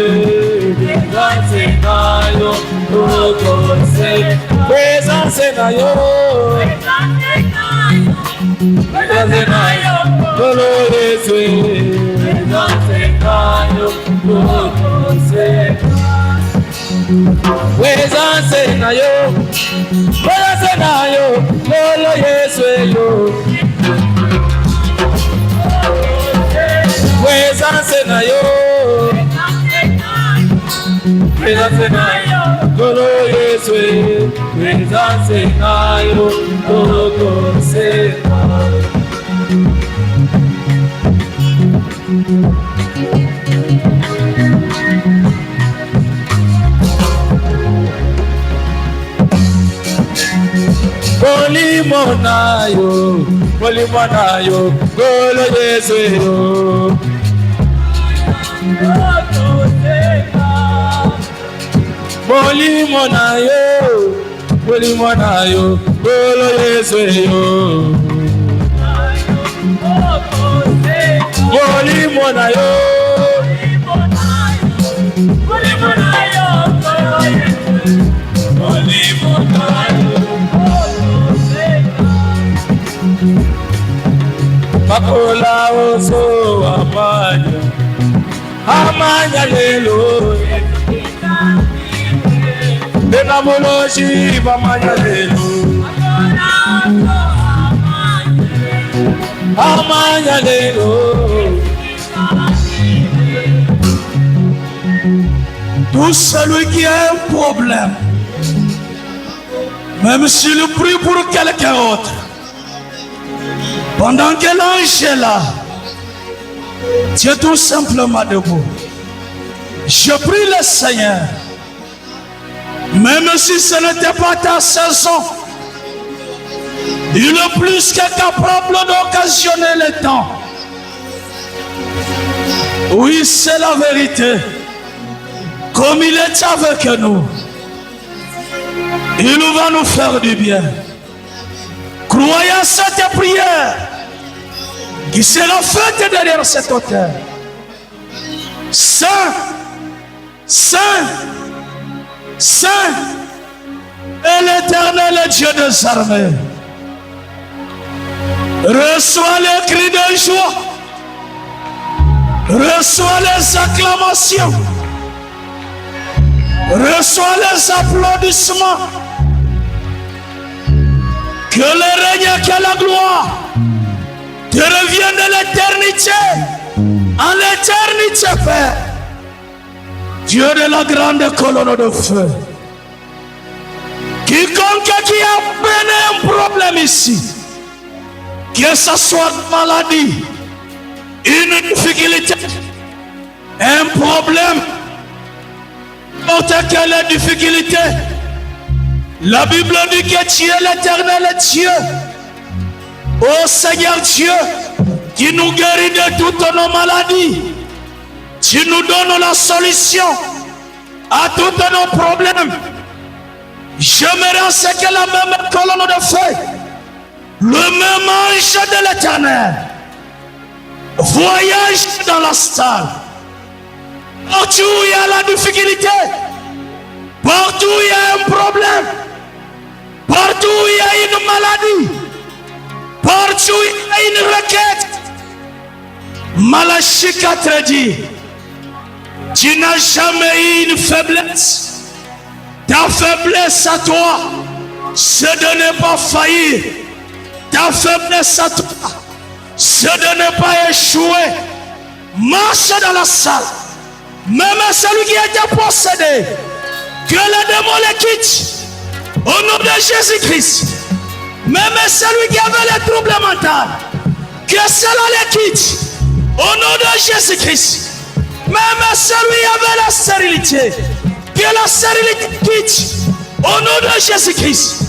Weza senayo Oh Kose Weza senayo Weza senayo Oh Yesu Weza senayo Oh Kose Weza senayo Weza senayo Lolo Yesu yo Weza senayo Weza senayo Lolo Yesu Weza senayo Lolo senayo Molimonayo, molimonayo, golo Yesu yo. Molimonayo, molimonayo, golo Yesu yo. Molimonayo, molimonayo, golo Yesu. Molimonayo. Makola oso amanya Amanya lelo Bena moloshi amanya lelo Amanya lelo Tout celui qui a un problème, même s'il prie pour quelqu'un autre, pendant que l'ange est là, tu es tout simplement debout. Je prie le Seigneur, même si ce n'était pas ta saison, il est plus que capable d'occasionner le temps. Oui, c'est la vérité. Comme il est avec nous, il va nous faire du bien. Croyez à cette prière qui sera faite derrière cet autel. Saint, Saint, Saint est l'Éternel Dieu des armées. Reçois les cris de joie. Reçois les acclamations. Reçois les applaudissements. Que le règne, que la gloire te revienne de l'éternité en l'éternité, Père. Dieu de la grande colonne de feu. Quiconque qui a peine un problème ici, que ce soit une maladie, une difficulté, un problème, n'importe quelle difficulté, la Bible dit que tu es l'Éternel Dieu. Ô Seigneur Dieu, qui nous guérit de toutes nos maladies. Tu nous donnes la solution à tous nos problèmes. J'aimerais ce que la même colonne de feu, le même ange de l'Éternel, voyage dans la salle. Partout où il y a la difficulté, partout où il y a un problème, Partout où il y a une maladie, partout où il y a une requête, Malachie 4 dit, tu n'as jamais eu une faiblesse. Ta faiblesse à toi, c'est de ne pas faillir. Ta faiblesse à toi, c'est de ne pas échouer. Marche dans la salle. Même celui qui a été possédé, que le démon le quitte. Au nom de Jésus-Christ. Même celui qui avait les troubles mentaux, que cela le quitte. Au nom de Jésus-Christ. Même celui qui avait la stérilité, que la stérilité quitte. Au nom de Jésus-Christ.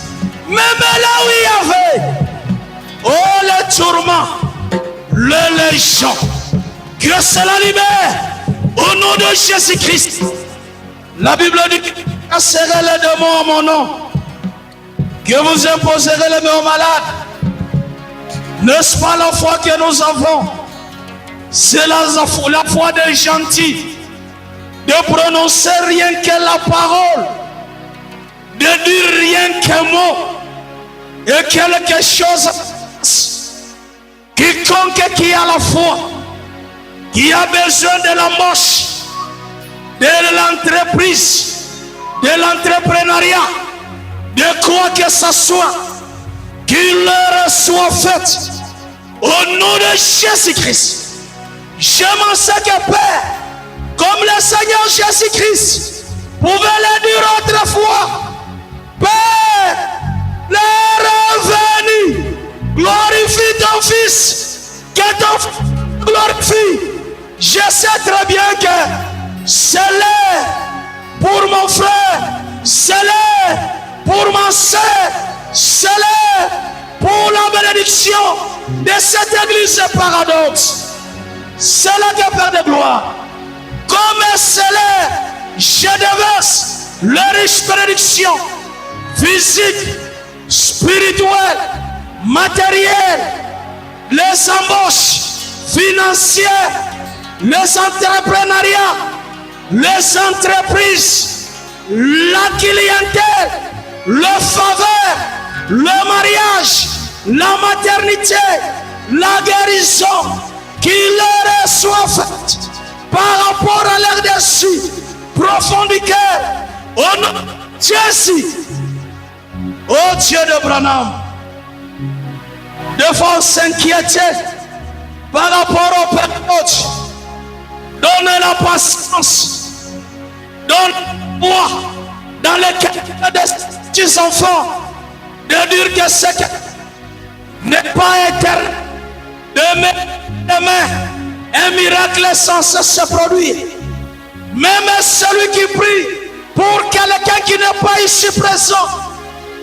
Même là où il y avait, oh le tourment, les légions, que cela libère. Au nom de Jésus-Christ. La Bible dit que vous casserez les démons en mon nom, que vous imposerez les mains aux malades. N'est-ce pas la foi que nous avons? C'est la foi des gentils, de prononcer rien que la parole, de dire rien qu'un mot, et quelque chose. Quiconque qui a la foi, qui a besoin de la marche, de l'entreprise, de l'entrepreneuriat, de quoi que ce soit, qu'il leur soit fait au nom de Jésus-Christ. Je m'en sais que Père, comme le Seigneur Jésus-Christ pouvait le dire autrefois, Père, le revenu, glorifie ton Fils, que ton Fils glorifie. Je sais très bien que c'est l'air pour mon frère, c'est l'air pour ma soeur, c'est l'air pour la bénédiction de cette église paradoxe. C'est là que Père de gloire, comme c'est l'air, je déverse les riches bénédictions physiques, spirituelles, matérielles, les embauches financières, les entrepreneuriats, les entreprises, la clientèle, le faveur, le mariage, la maternité, la guérison, qu'il leur soit faite par rapport à leur dessus profond du cœur. Au nom de Jésus, ô Dieu de Branham, de fois s'inquiéter par rapport aux périodes. Donne la patience, donne-moi dans le cœur des enfants de dire que ce n'est pas éternel. Demain, un miracle est censé se produire. Même celui qui prie pour quelqu'un qui n'est pas ici présent,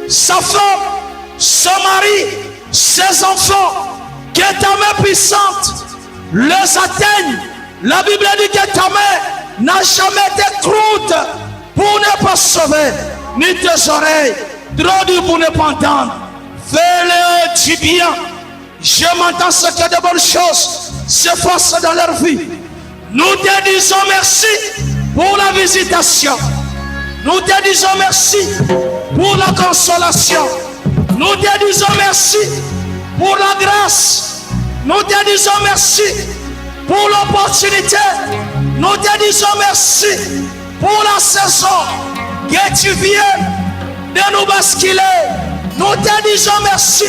sa femme, son mari, ses enfants, que ta main puissante les atteigne. La Bible dit que ta main n'a jamais été croûte pour ne pas sauver, ni tes oreilles trop dures pour ne pas entendre. Fais-le du bien. Je m'entends ce que de bonnes choses se fassent dans leur vie. Nous te disons merci pour la visitation. Nous te disons merci pour la consolation. Nous te disons merci pour la grâce. Nous te disons merci pour l'opportunité. Nous te disons merci pour la saison que tu viens de nous basculer. Nous te disons merci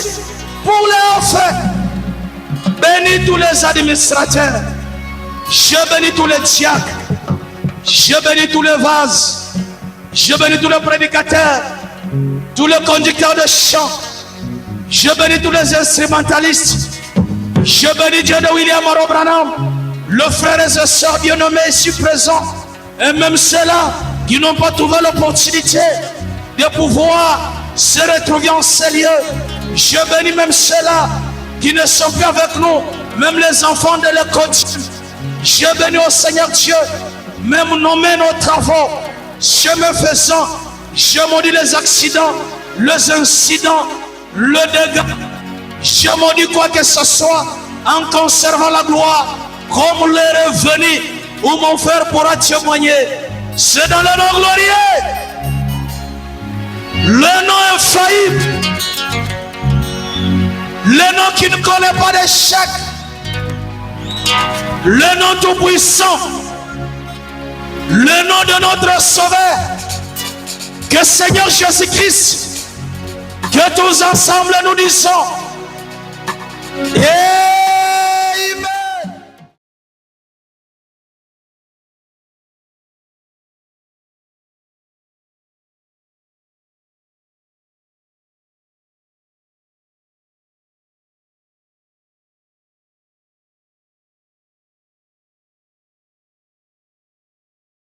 pour les offres. Bénis tous les administrateurs. Je bénis tous les diacres. Je bénis tous les vases. Je bénis tous les prédicateurs. Tous les conducteurs de chant. Je bénis tous les instrumentalistes. Je bénis Dieu de William Morrow Branham, le frère et sœurs bien-nommés ici présents, et même ceux-là qui n'ont pas trouvé l'opportunité de pouvoir se retrouver en ces lieux. Je bénis même ceux-là qui ne sont plus avec nous, même les enfants de l'école. Je bénis au Seigneur Dieu, même nommer nos travaux. Chemin faisant, je maudis les accidents, les incidents, le dégât. Je maudis quoi que ce soit en conservant la gloire comme le revenu où mon frère pourra témoigner. C'est dans le nom glorieux Le nom infaillible. Le nom qui ne connaît pas d'échec. Le nom tout puissant. Le nom de notre Sauveur. Que Seigneur Jésus-Christ, que tous ensemble nous disons.